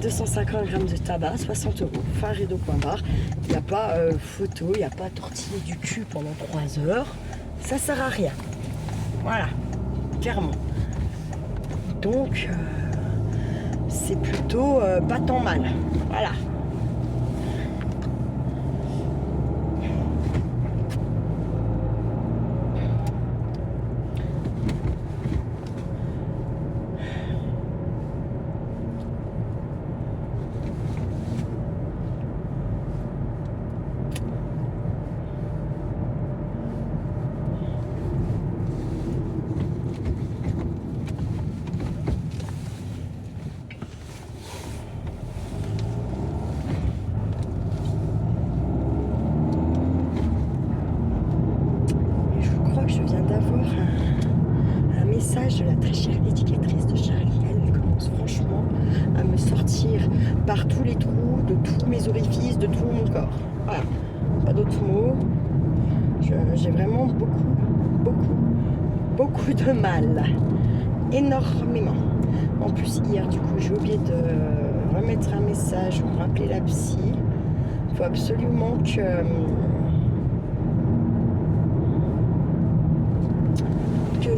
250 grammes de tabac, 60 €, faredo.bar. Il n'y a pas photo, il n'y a pas tortiller du cul pendant 3 heures. Ça sert à rien. Voilà, clairement. Donc, c'est plutôt pas tant mal. Voilà. De la très chère éducatrice de Charlie. Elle commence franchement à me sortir par tous les trous, de tous mes orifices, de tout mon corps. Voilà, pas d'autres mots. J'ai vraiment beaucoup de mal. Énormément. En plus, hier, du coup, j'ai oublié de remettre un message pour rappeler la psy. Il faut absolument que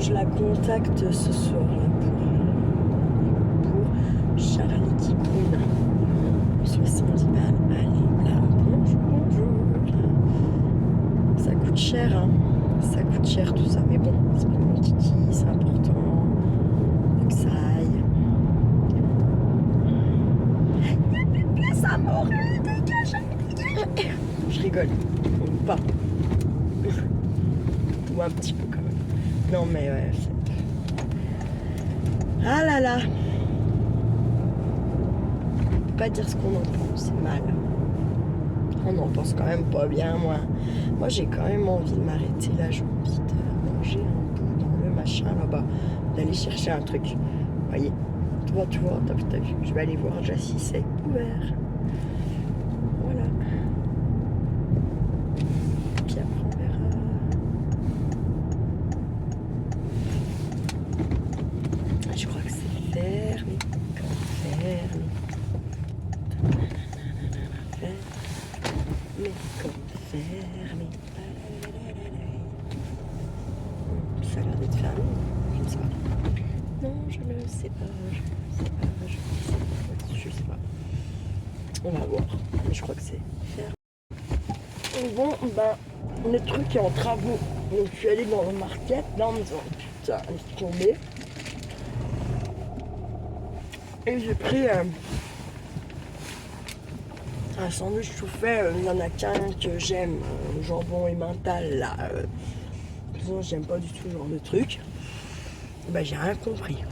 je la contacte ce soir là, pour Charlie qui brûle 70 balles. Allez, là, bonjour. Ça coûte cher, hein. Ça coûte cher tout ça, mais bon, c'est pas mon kiki, c'est important. Donc ça aille. Il n'y a plus de place à mourir, dégage. Je rigole, ou pas. Ou un petit peu quand même. Non mais ouais, ah là là. On peut pas dire ce qu'on en pense, c'est mal. On en pense quand même pas bien, moi. Moi j'ai quand même envie de m'arrêter là, j'ai envie de manger un bout dans le machin là-bas, d'aller chercher un truc. Vous voyez, tu vois, t'as vu, je vais aller voir déjà si c'est ouvert. Voilà. Puis après on verra. Je crois que c'est fermé, comme fermé. Fermé, comme famille. Je ne sais pas. Non, je ne sais pas. Je sais pas. On va voir. Mais je crois que c'est faire. Bon, ben, le truc est en travaux. Donc je suis allée dans le market, là en me disant putain, laisse tomber. Et j'ai pris un sandwich tout fait. Il y en a qu'un que j'aime, jambon et mental là. Sinon j'aime pas du tout ce genre de truc. Ben j'ai rien compris.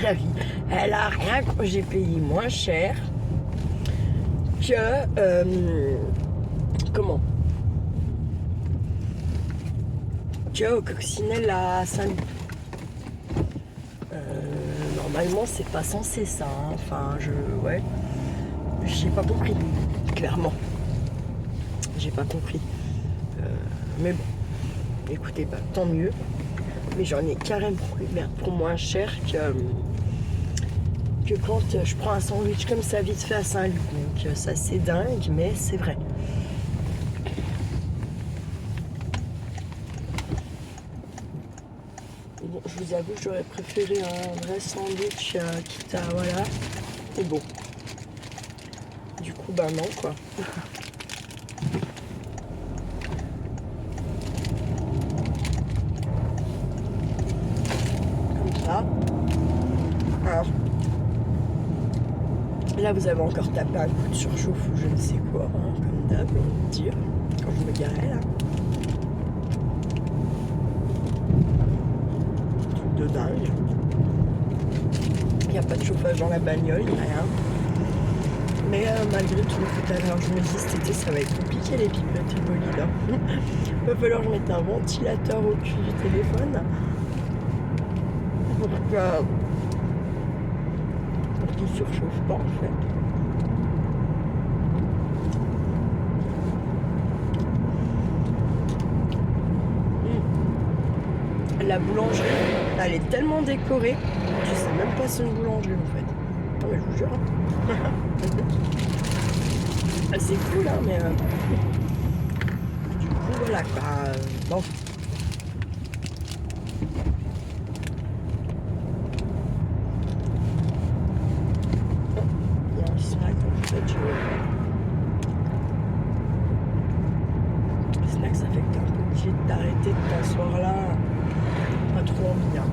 La vie, elle a rien compris. J'ai payé moins cher que comment que au Coccinelle à Saint-Loup. Normalement c'est pas censé ça, hein. Enfin ouais, j'ai pas compris, clairement. J'ai pas compris. Mais bon, écoutez, bah, tant mieux. Mais j'en ai carrément pour moins cher que quand je prends un sandwich comme ça vite fait à Saint-Luc. Donc ça c'est dingue, mais c'est vrai. Bon, je vous avoue, j'aurais préféré un vrai sandwich quitte à voilà. Et bon. Du coup, bah non quoi. Comme ça. Alors. Là, vous avez encore tapé un coup de surchauffe ou je ne sais quoi, hein, comme d'hab, on va dire, quand je me garais là. Truc de dingue. Il n'y a pas de chauffage dans la bagnole, il n'y a rien. Mais malgré tout, tout à l'heure, je me dis cet été, ça va être compliqué les pilotes bolides. Hein. Il va falloir que je mette un ventilateur au cul du téléphone pour qu'il ne surchauffe pas en fait. La boulangerie, elle est tellement décorée, je sais même pas si c'est une boulangerie en fait. Non mais je vous jure. C'est cool hein, mais du coup voilà quoi. Bon. Il y a un snack en fait. Le snack ça fait que t'es un peu obligé de t'arrêter de t'asseoir là. Pas trop envie hein.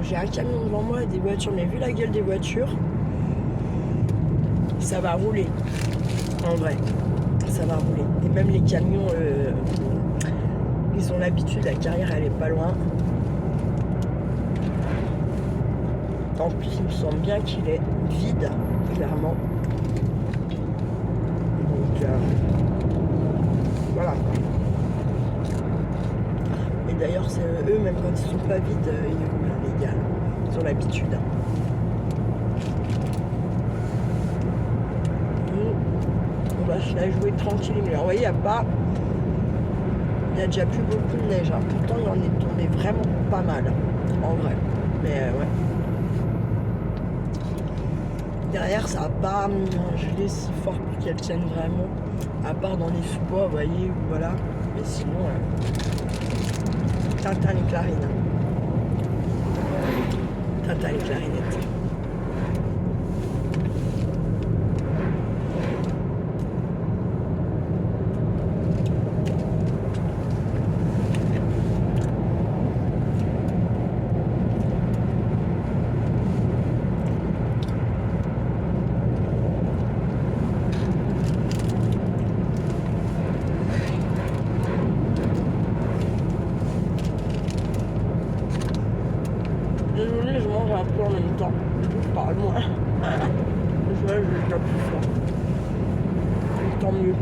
J'ai un camion devant moi et des voitures, mais vu la gueule des voitures, ça va rouler. En vrai, ça va rouler. Et même les camions, ils ont l'habitude, la carrière elle est pas loin. En plus, il me semble bien qu'il est vide, clairement. Donc, voilà. Et d'ailleurs, c'est eux, même quand ils sont pas vides, ils roulent légal. Ils ont l'habitude. On va se la jouer tranquille. Mais vous voyez, il y a déjà plus beaucoup de neige. Hein. Pourtant, il en est tombé vraiment pas mal. En vrai. Mais ouais. Derrière, ça va pas gelé si fort pour qu'elle tienne vraiment. À part dans les sous-bois, vous voyez, voilà. Mais sinon, Tintin les clarines. Tintin les clarinettes. Désolée, je mange un peu en même temps. Je parle moins. Je vais déjà plus fort. Tant mieux.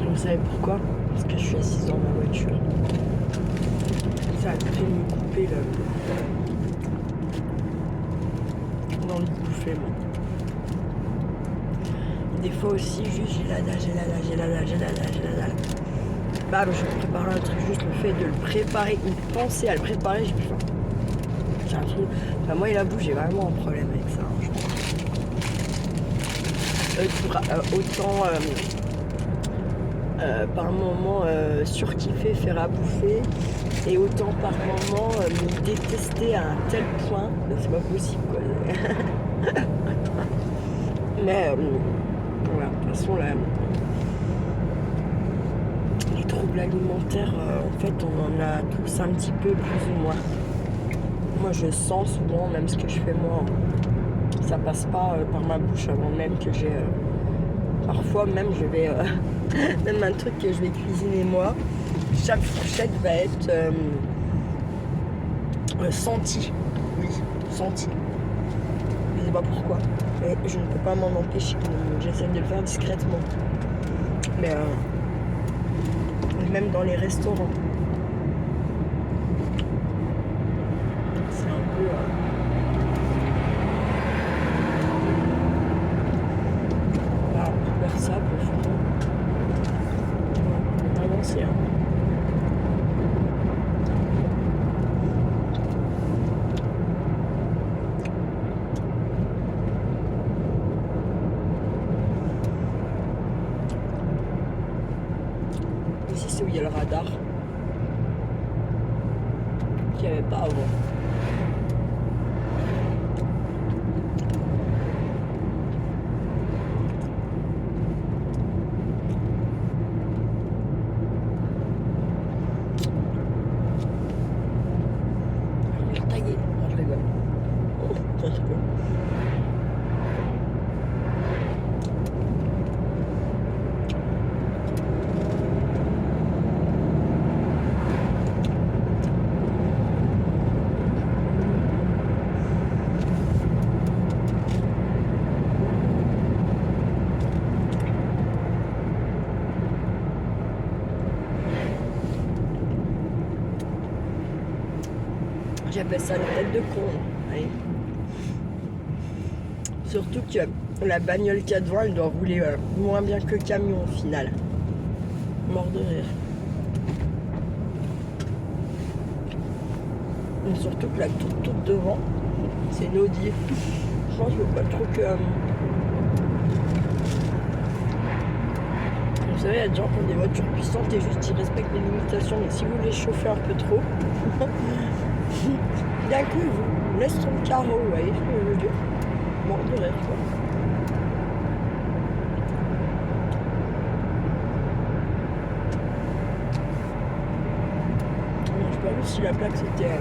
Vous savez pourquoi? Parce que je suis assise dans ma voiture. Ça a fait me couper dans le bouffer, moi. Des fois aussi, juste j'ai la dalle. Bah, je prépare un truc, juste le fait de le préparer ou penser à le préparer, j'ai plus faim. un truc. Enfin, moi et la bouche, j'ai vraiment un problème avec ça, hein, je pense. Autant par moment surkiffer faire à bouffer, et autant par moment me détester à un tel point, c'est pas possible quoi. Mais voilà, de toute façon là, les troubles alimentaires, en fait on en a tous un petit peu plus ou moins. Moi je sens souvent, même ce que je fais moi, ça passe pas par ma bouche avant même que j'ai... parfois même je vais... même un truc que je vais cuisiner moi, chaque fourchette va être sentie. Oui, sentie. Je sais pas pourquoi. Mais je ne peux pas m'en empêcher. J'essaie de le faire discrètement. Mais même dans les restaurants. C'est un peu... pour faire ça, pour faire... Vraiment, c'est... Ici, c'est où il y a le radar. Qu'il n'y avait pas avant. J'appelle ça une tête de con. Ouais. Surtout que la bagnole 420, elle doit rouler moins bien que le camion au final. Mort de rire. Et surtout que la toute devant, c'est une Audi. Je pense que je veux pas trop que... Vous savez, il y a des gens qui ont des voitures puissantes et juste ils respectent les limitations, mais si vous les chauffez un peu trop, d'un coup ils vous laissent sur le carreau, vous voyez ce que je veux dire? Mort de rire quoi. Je sais pas vu si la plaque c'était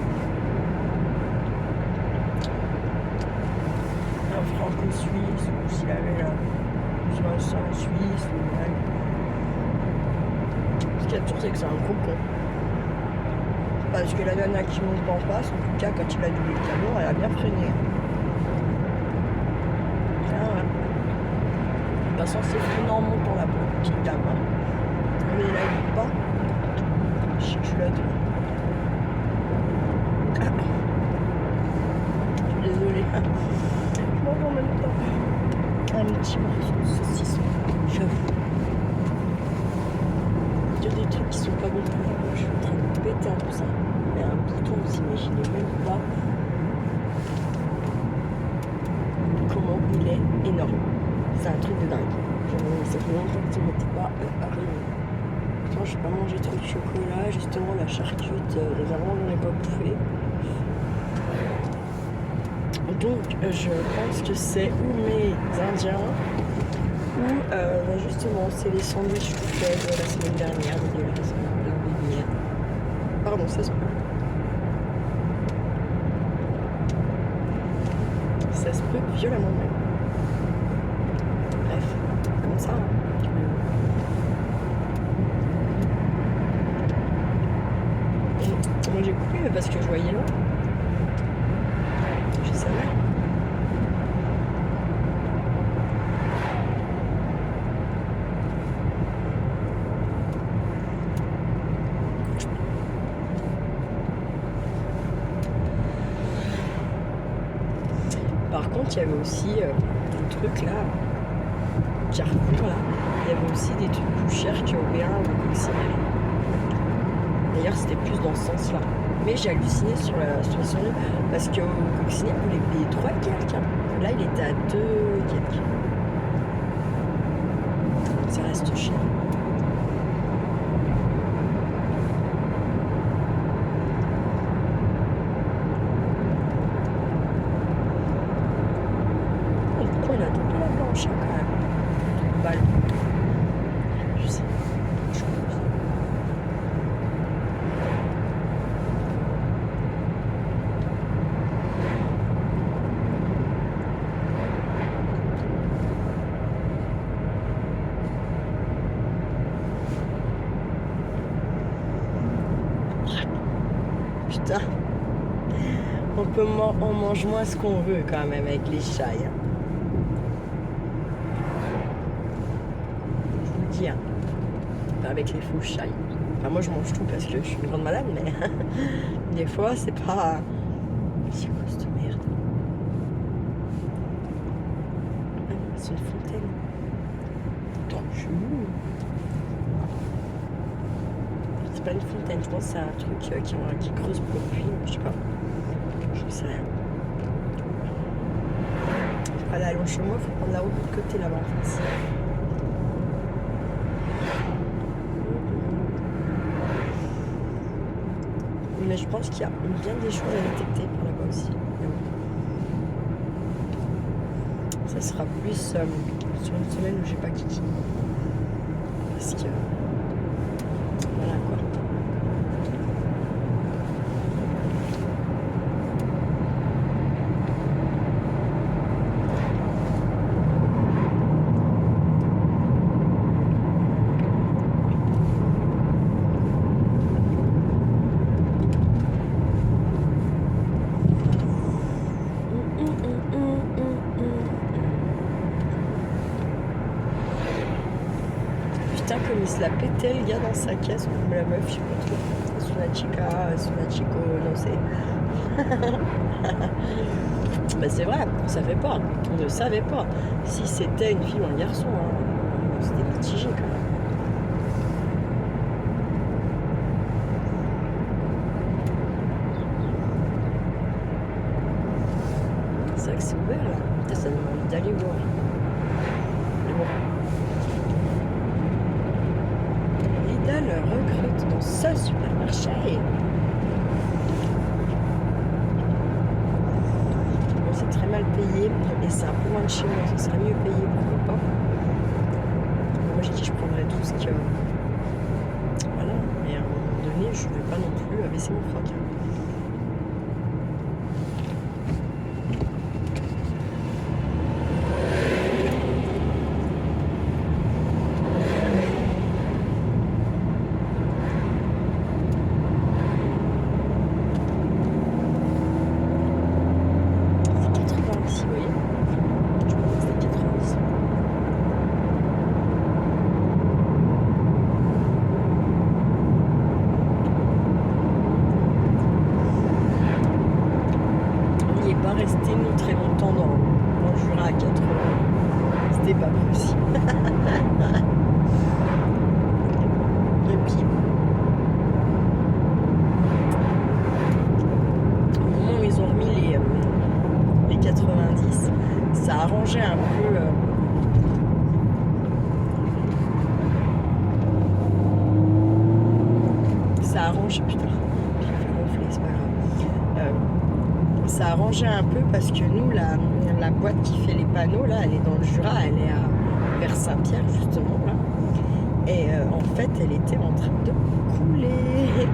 un franco-suisse ou s'il avait un sang suisse ou ce qu'il y a de sûr c'est que c'est un gros con. Parce que la nana qui monte en face, en tout cas quand il a doublé le camion, elle a bien freiné. Ah ouais. Pas censé freiner en montant la petite dame. Mais là il pas. Chiculotte. Je suis désolée. Je mange en même temps un petit morceau de saucisson. J'avoue. Il y a des trucs qui sont pas bons pour moi. Je suis en train de péter un peu ça. Mais un bouton, vous imaginez même pas comment il est énorme. C'est un truc de dingue. Ça fait longtemps que ça ne m'était pas arrivé. Pourtant, je n'ai pas mangé trop de chocolat. Justement, la charcute, les avant, je n'en ai pas bouffé. Donc, je pense que c'est ou mes Indiens ou justement, c'est les sandwichs que je fais la semaine dernière. Pardon, ça se peut. Ça se peut violemment même. Bref, comme ça. Moi j'ai coupé mais parce que je voyais loin. Je savais. Par contre, il y avait aussi des trucs là, Carrefour là, il y avait aussi des trucs plus chers qu'au B1 ou au Coccinelle. D'ailleurs, c'était plus dans ce sens-là. Mais j'ai halluciné sur les sonneries parce qu'au coccinelle, vous les payez 3 et quelques. Hein. Là, il était à 2 et quelques. Ça reste cher. Pourquoi il a doublé la blanche hein, quand même? Balle. Je sais. Je crois. Putain, on mange moins ce qu'on veut quand même avec les chats. Hein. Je vous le dis, hein. Pas avec les faux chats. Enfin, moi je mange tout parce que je suis une grande malade, mais des fois c'est pas. C'est quoi cette merde? Ah non, c'est une fontaine. Attends, je suis où? C'est pas une fontaine, je pense que c'est un truc qui creuse pour le puits, je sais pas. Je sais rien. Pour aller à Longchamp, il faut prendre la route de l'autre côté là-bas en face. Mais je pense qu'il y a bien des choses à détecter par là-bas aussi. Ça sera plus sur une semaine où j'ai pas Kiki. Parce que. Voilà quoi. Putain, comme il se la pétait le gars dans sa caisse, ou la meuf, je sais pas trop. Sur la chico, non c'est. Bah c'est vrai, on savait pas, on ne savait pas si c'était une fille ou un garçon. Hein. C'était mitigé quand même. C'est vrai que c'est ouvert là. Putain, ça donne envie d'aller voir. Mais bon. Lidl recrute dans ce supermarché. Bon, c'est très mal payé et c'est un peu loin de chez moi. Ça serait mieux payé, pourquoi pas. Moi, je dis je prendrais tout ce que. Voilà, mais à un moment donné, je ne vais pas non plus abaisser mon froc. Rester nous très longtemps dans le Jura à 80. C'était pas possible. Et puis, au moment où ils ont remis les 90, ça arrangeait un peu. Ça arrange. Putain, je vais faire gonfler, c'est pas grave. Ça arrangeait un peu parce que nous, la boîte qui fait les panneaux, là, elle est dans le Jura, elle est vers Saint-Pierre, justement, là. Et en fait, elle était en train de couler.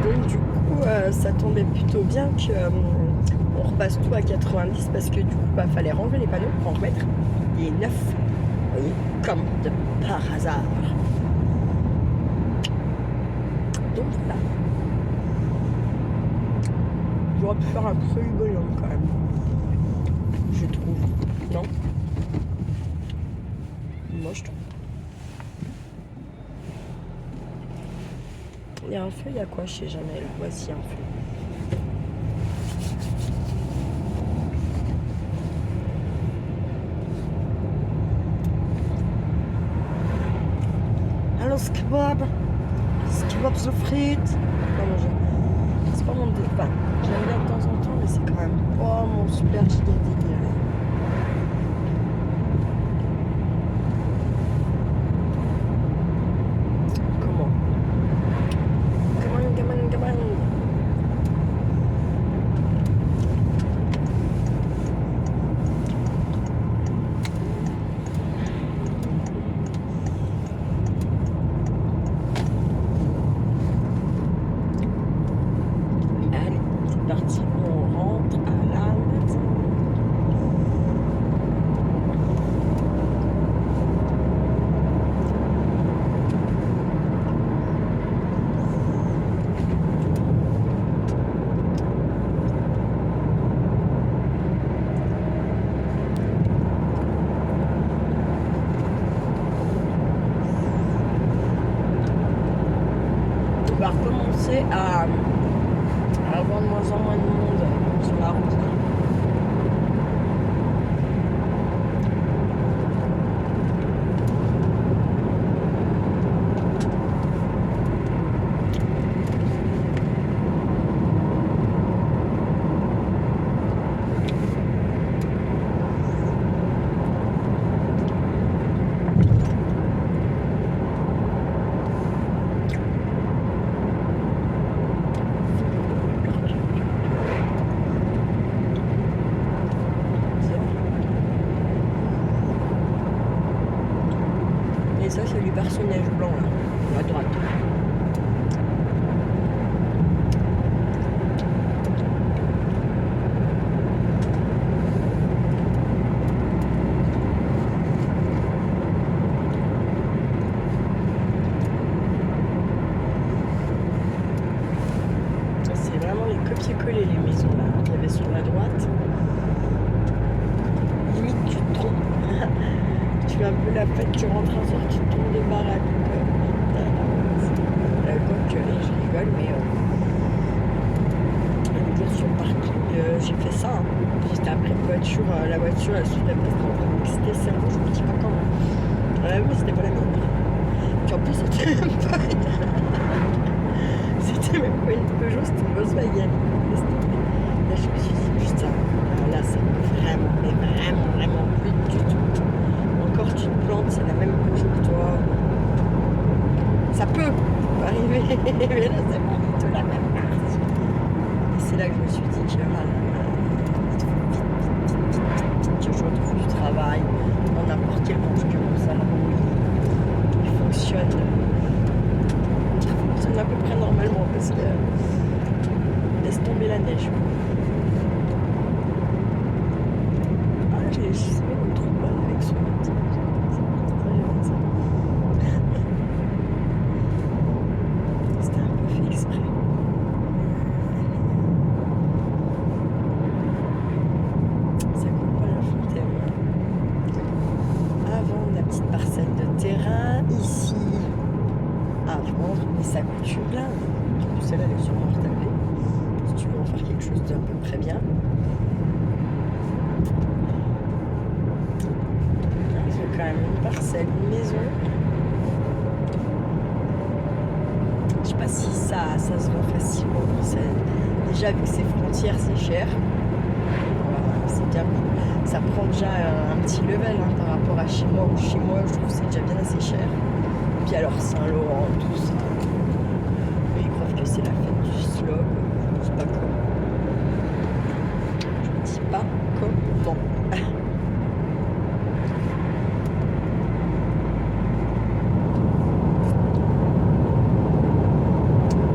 Donc, du coup, ça tombait plutôt bien qu'on repasse tout à 90 parce que, du coup, fallait renlever les panneaux pour en remettre les neufs. Vous voyez, comme de par hasard. Donc, voilà. J'aurais pu faire un peu rigolo quand même. Je trouve. Non? Moi je trouve. Il y a un feu, il y a quoi chez Jamel? Voici un feu. Hallo Skebab. Skebab so fried. c'est pas mon délire. Enfin, j'aime bien de temps en temps, mais c'est quand même pas mon super giga délire. Comment? Come on. Allez, c'est parti, on rentre à la maison. On va recommencer à avoir de moins en moins de monde sur la route. Et ça, c'est du personnage blanc là, à droite. C'est vraiment les copier-coller les maisons là qu'il y avait sur la droite. Limite tu te trompes. Tu fais un peu la fête, tu rentres un soir, tu te trompes de baraque. Quoique, je rigole, mais le jour sur le parking, j'ai fait ça. Hein. J'étais après une voiture, la voiture elle s'ouvrait pas trop excité cerveau, je me dis pas comment. Mais c'était pas la mienne. Puis en plus c'était même pas c'était même pas une Peugeot, c'était une Volkswagen. Là je me suis dit putain, alors là ça me vraiment, mais vraiment plus du tout. Encore tu te plantes, c'est la même Peugeot que toi. Ça peut arriver, mais là c'est pas du tout la même partie. Et c'est là que je me suis dit que je retrouve du travail dans n'importe quel branche que mon cerveau il fonctionne à peu près normalement parce que laisse tomber la neige. Ah, je sais pas trop mal avec son c'était un peu fait exprès. Ça coupe pas la fontaine. Avant la petite parcelle de terrain ici à vendre, mais ça coûte une blinde. Celle-là elle est sûrement retapée. Si tu veux en faire quelque chose d'un peu près bien. C'est quand même une parcelle, une maison. Je sais pas si ça se vend facilement. Déjà vu que c'est frontière, c'est cher. C'est déjà, ça prend déjà un petit level hein, par rapport à chez moi ou chez moi, je trouve que c'est déjà bien assez cher. Et puis alors Saint-Laurent, tout ça. Ils croient que c'est la fête du slob. Je sais pas comment. Je ne dis pas comment.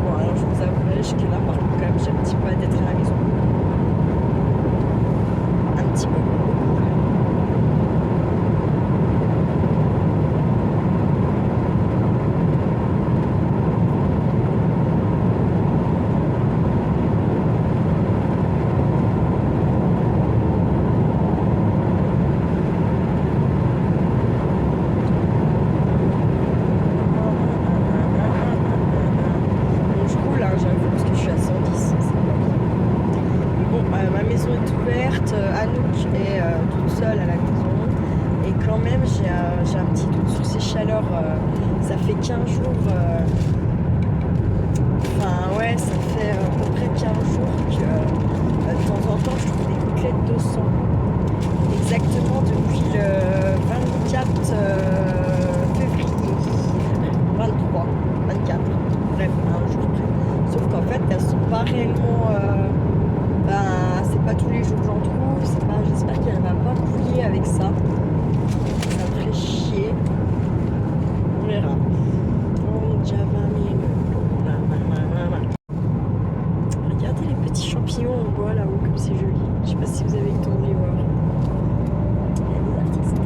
Bon alors je vous avouerai que là par contre quand même j'ai un petit peu hâte d'être à la maison. Un petit peu. Ma maison est ouverte, Anouk est toute seule à la maison et quand même j'ai un petit doute sur ces chaleurs. Ça fait 15 jours Enfin, ouais, ça fait à peu près 15 jours que de temps en temps je trouve des côtelettes de sang. Exactement depuis le 24 février. 23, 24, bref, un jour près. Sauf qu'en fait, elles sont pas réellement. Ben, c'est pas tous les jours que j'en trouve. C'est pas, j'espère qu'elle va pas couiller avec ça. Ça me ferait chier. On verra. On déjà 20 000. Regardez les petits champignons en bois là-haut, comme c'est joli. Je sais pas si vous avez le temps de les voir. Il y a des artistes. Donc,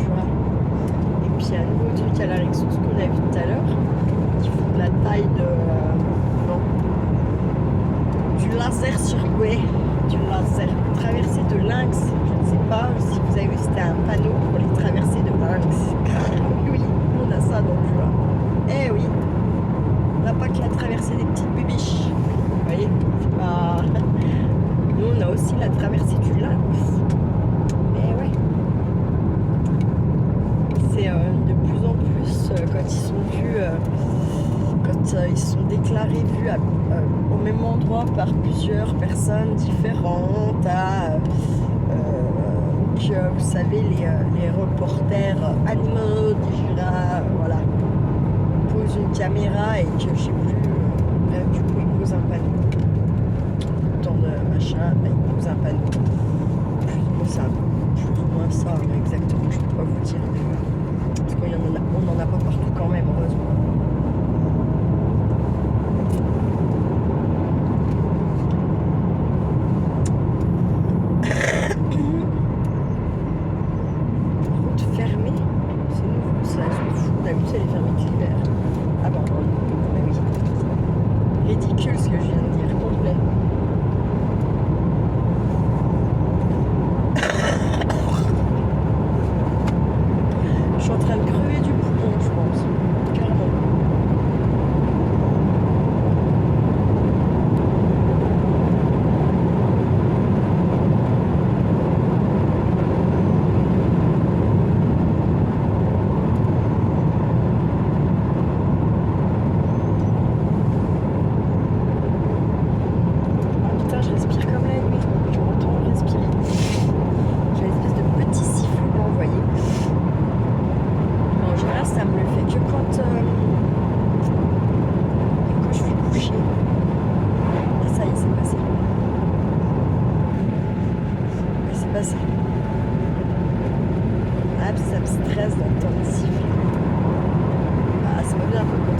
voilà. Et puis il y a un nouveau truc à la Rexon, ce qu'on a vu tout à l'heure, qui font de la taille de. Non. Du laser sur. Ouais, du laser. Traversée de lynx. Je ne sais pas si vous avez vu, c'était un panneau pour les traversées de lynx. Oui, on a ça dans le jeu. Eh oui. On n'a pas que la traversée des petites bibiches. Vous voyez, c'est pas. Nous, on a aussi la traversée du lynx. Mais ouais. C'est de plus en plus quand ils sont vus, quand ils sont déclarés vus au même endroit par plusieurs personnes différentes, vous savez, les reporters animaux déjà, voilà, posent une caméra et que je sais plus, bref, du coup ils posent un panneau. Dans de machin, ils posent un panneau. Plus ou moins ça, mais exactement, je peux pas vous dire. Parce qu'on n'en a pas partout quand même, heureusement. Route fermée, c'est nouveau, ça se fout. D'habitude, elle est fermée tout l'hiver. Ah bon, bah oui. Ridicule ce que je viens de dire, complet. Je suis en train de crever du poumon, je pense. Carrément. Ah putain, je respire comme la nuit. Je m'entends respirer. J'ai une espèce de petit sifflement, vous voyez. En général, ça me le fait que quand je suis couchée. Et ça y est, c'est passé. Oui, c'est passé. Ah, puis ça me stresse d'entendre siffler. Ah, ça va bien un peu quand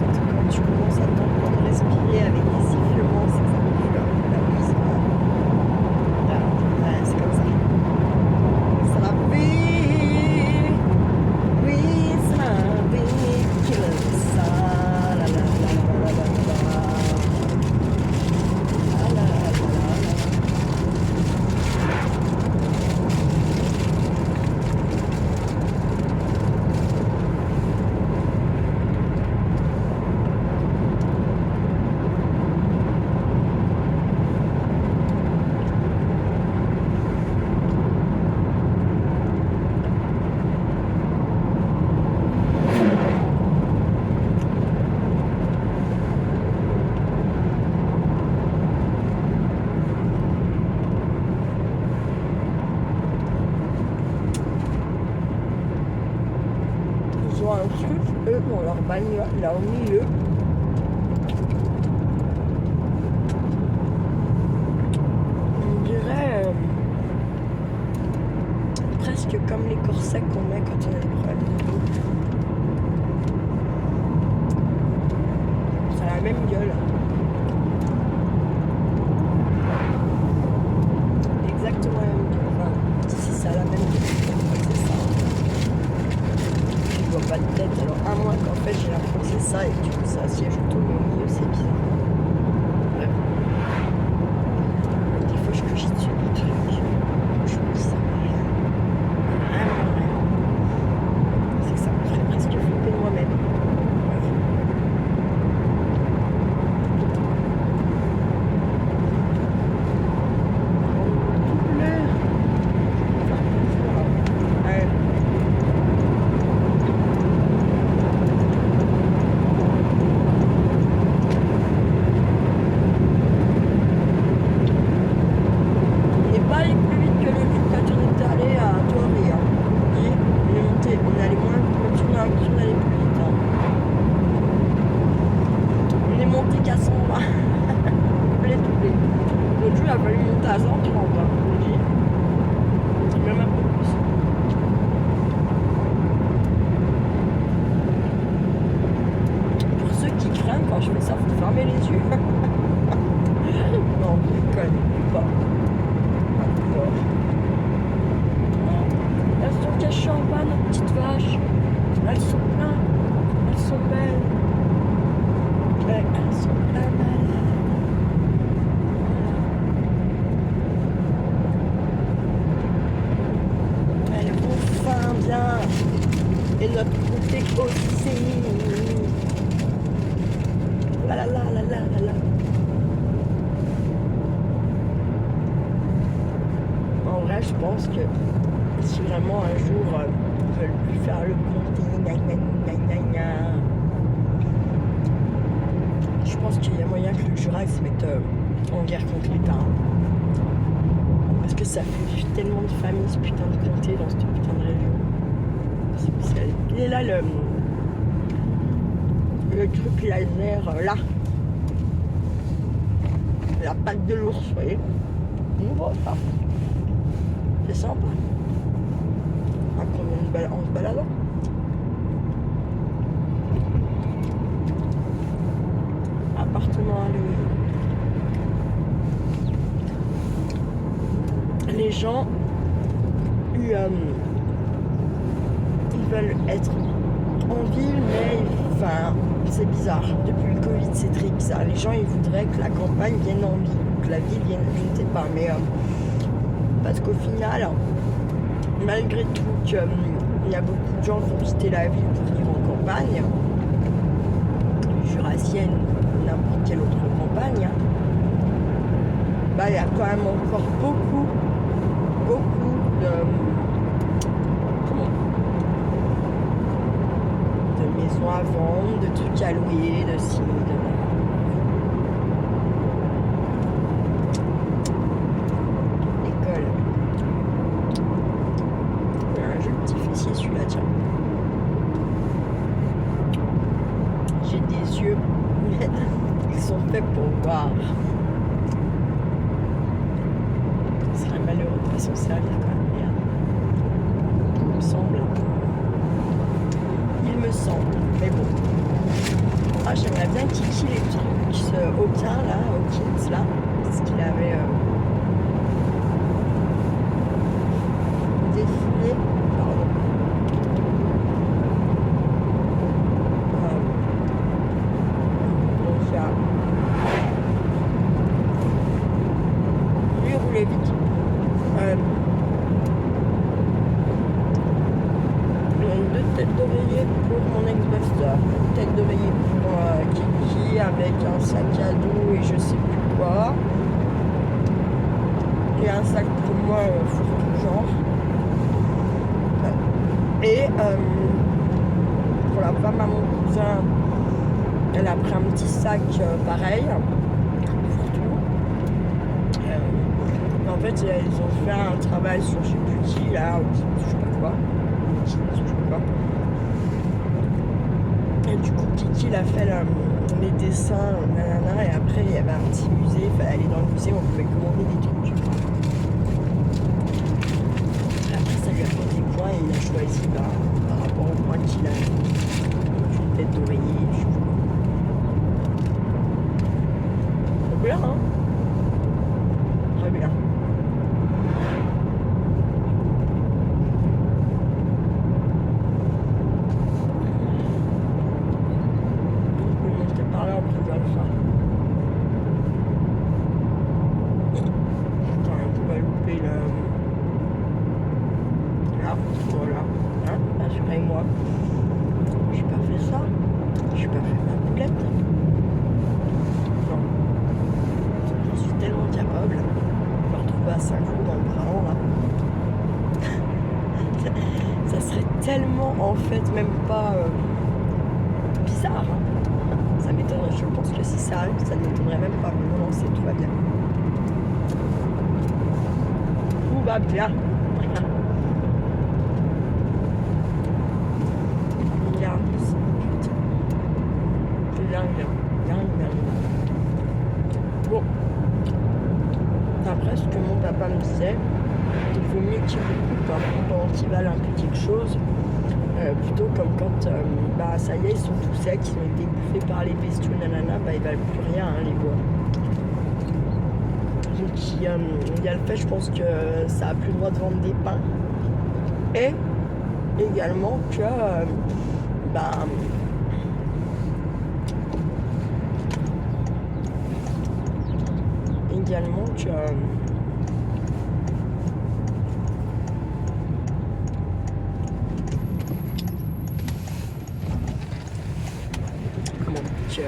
tu commences à t'entendre respirer avec des sifflements, c'est que ça me fait la nuit, c'est pas. Ouais, c'est comme ça. C'est la vie. Oui, c'est la vie qui me dit ça. La la la la la la la. La la la la la. Ils ont un truc, eux, dans leur bagnole, là au milieu. On dirait presque comme les corsets qu'on met quand on a des problèmes de dos. Ça a la même gueule. Exactement la même gueule. Enfin, si ça a la même gueule, c'est ça. Je vois pas de tête, alors à moins qu'en fait j'ai l'impression que c'est ça et du coup c'est un siège auto, mais au milieu c'est bizarre. Bref. Des fois je cogite sur des trucs. Je me dis ça va rien. Vraiment rien. C'est que ça me ferait presque flipper de moi-même. Bref. Douleur. Ouais. fermer les yeux. Non, je déconne pas. Encore. Elles sont cachées en bas, nos petites vaches. Elles sont pleines. Elles sont belles. Elles sont pas malades. Elles vont faim bien. Et notre côté aussi. La la la la la la la. En vrai, je pense que si vraiment un jour ils veulent plus faire le ponty, je pense qu'il y a moyen que le Jura se mette en guerre contre l'État. Parce que ça fait vivre tellement de familles, ce putain de comté dans cette putain de région. Il est là le truc laser là. La patte de l'ours, vous voyez. On voit ça. C'est sympa. En se baladant. Appartement à lui. Les gens, ils veulent être en ville, mais enfin, c'est bizarre. Depuis le Covid, c'est très bizarre. Les gens, ils voudraient que la campagne vienne en ville, que la ville vienne, je ne sais pas, mais parce qu'au final, malgré tout, il y a beaucoup de gens qui vont quitter la ville pour venir en campagne, jurassienne ou n'importe quelle autre campagne, bah, il y a quand même encore beaucoup de maisons à vendre, de trucs à louer, de ci, de là. L'école. Il y a un joli petit fessier celui-là, tiens. J'ai des yeux, mais ils sont faits pour voir. Ce serait malheureux de pas s'en servir quand même. Il me semble. Il me semble. Mais bon. Ah, j'aimerais bien Kiki les trucs Aucun là, Hawkins là. Parce qu'il avait dessiné. Pardon. Donc ça. Lui roulait vite. Deux têtes d'oreiller pour mon ex-buster, une tête d'oreiller pour Kiki avec un sac à dos et je sais plus quoi, et un sac pour moi fourre-tout genre, et pour la femme à mon cousin, elle a pris un petit sac pareil fourre-tout. En fait ils ont fait un travail sur je sais plus qui là, ou je sais pas quoi. Et du coup, Kiki il a fait les dessins, nanana, et après il y avait un petit musée, il fallait aller dans le musée, on pouvait commander des trucs. Et après ça lui a fait des points et il a choisi par rapport aux points qu'il a une tête d'oreiller, je sais pas. Trop bien, hein? Très bien. Voilà, hein, assurez-moi. J'ai pas fait ça. J'ai pas fait ma boulette. Non. Je suis tellement capable de me retrouver à Saint-Cloud dans le bras là. Ça serait tellement en fait même pas bizarre. Hein. Ça m'étonnerait. Je pense que si ça arrive, ça ne m'étonnerait même pas. Mais non, c'est tout va bien. Tout va bien. Bon, après ce que mon papa me disait, il vaut mieux qu'il recoupe pendant qu'il va quelque chose Plutôt comme quand bah ça y est, ils sont tous secs, ils ont été bouffés par les bestiaux, nanana, bah ils valent plus rien, hein, les bois. Donc il y a le fait, je pense que ça a plus le droit de vendre des pains. Et également que bah également que comment dire,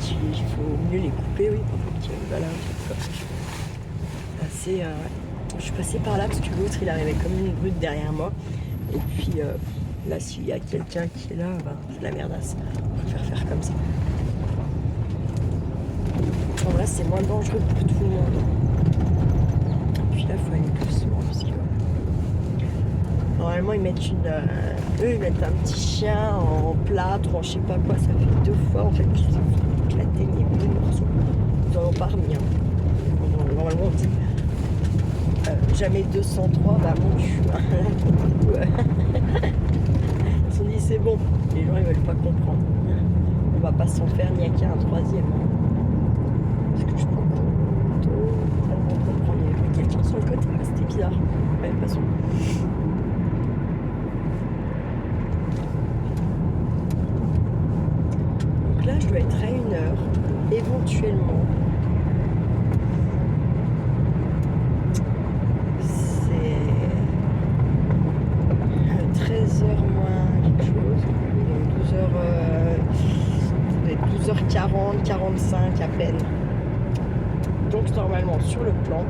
il faut mieux les couper, oui, pour que voilà, assez, je suis passée par là parce que l'autre il arrivait comme une brute derrière moi. Et puis là, s'il y a quelqu'un qui est là, bah, c'est la merdasse. On préfère faire comme ça. En vrai, c'est moins dangereux pour tout le monde. Et puis là, il faut aller doucement parce que normalement, ils mettent eux, ils mettent un petit chien en plâtre ou en je sais pas quoi. Ça fait 2 fois en fait qu'ils ont éclaté les deux morceaux. Ils en ont pas remis. Hein. Normalement, on dit jamais 203, bah mon cul. Ils se sont dit c'est bon. Les gens ils veulent pas comprendre. On va pas s'en faire ni à qu'il y ait un troisième. Parce que je peux totalement comprendre. Il y avait quelqu'un sur le côté, c'était bizarre. Ouais, passons. Donc là je dois être à 1h, éventuellement. 13h moins quelque chose, donc 12h40, 45 à peine. Donc normalement sur le plan,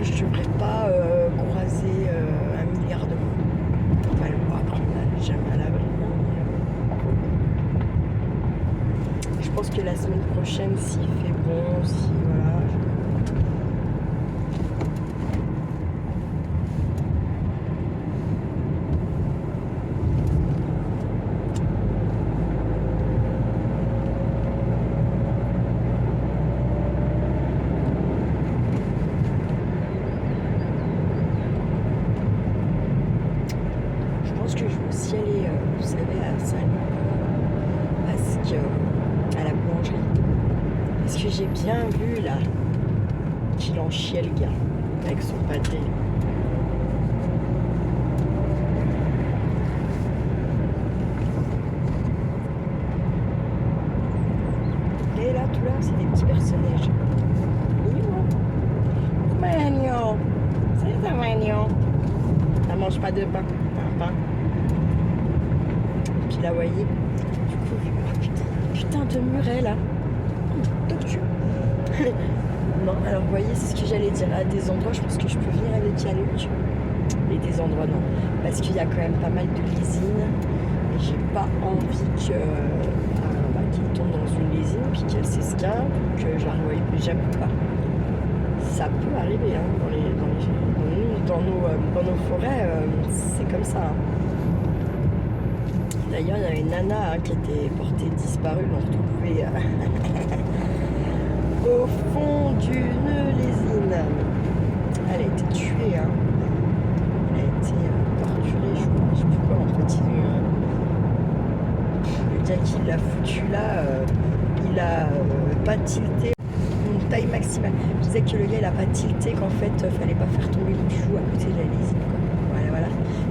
je ne devrais pas croiser 1 milliard de monde. Enfin, après on n'a jamais à l'abri. Je pense que la semaine prochaine, s'il fait bon, si voilà. Que je veux aussi aller, vous savez, à la salle, à la boulangerie. Parce que j'ai bien vu là qu'il en chiait le gars avec son pâté. Et là, tout là, c'est des petits personnages. Magnon, c'est un magnon. Ça mange pas de pain. Un pain. Puis là, vous voyez, du coup, putain de muret là. Tortue. Non, alors vous voyez, c'est ce que j'allais dire. À des endroits, je pense que je peux venir avec Yannick. Et des endroits, non. Parce qu'il y a quand même pas mal de lésines. Et j'ai pas envie qu'il tombe dans une lésine, puis qu'elle s'esquinte, ou que je la revoie plus jamais pas. Ça peut arriver, hein, dans nos forêts, c'est comme ça. Hein. D'ailleurs, il y avait une nana qui était portée disparue, l'ont retrouvée au fond d'une lésine. Elle a été tuée, hein. Elle a été torturée, je sais plus quoi. En fait, le gars qui l'a foutu là, il a pas tilté une taille maximale. Je disais que le gars il a pas tilté, qu'en fait, fallait pas faire tomber le bijou à côté de la lésine, quoi. Voilà.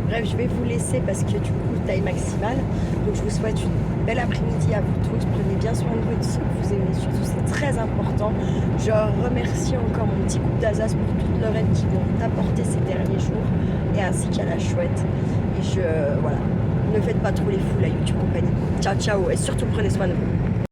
Bref, je vais vous laisser parce que du coup, taille maximale. Donc, je vous souhaite une belle après-midi à vous tous. Prenez bien soin de vous et de ceux que vous aimez. Surtout, c'est très important. Je remercie encore mon petit groupe d'Alsace pour toute leur aide qu'ils m'ont apporté ces derniers jours et ainsi qu'à la chouette. Et voilà, ne faites pas trop les fous, la YouTube compagnie. Ciao, ciao et surtout prenez soin de vous.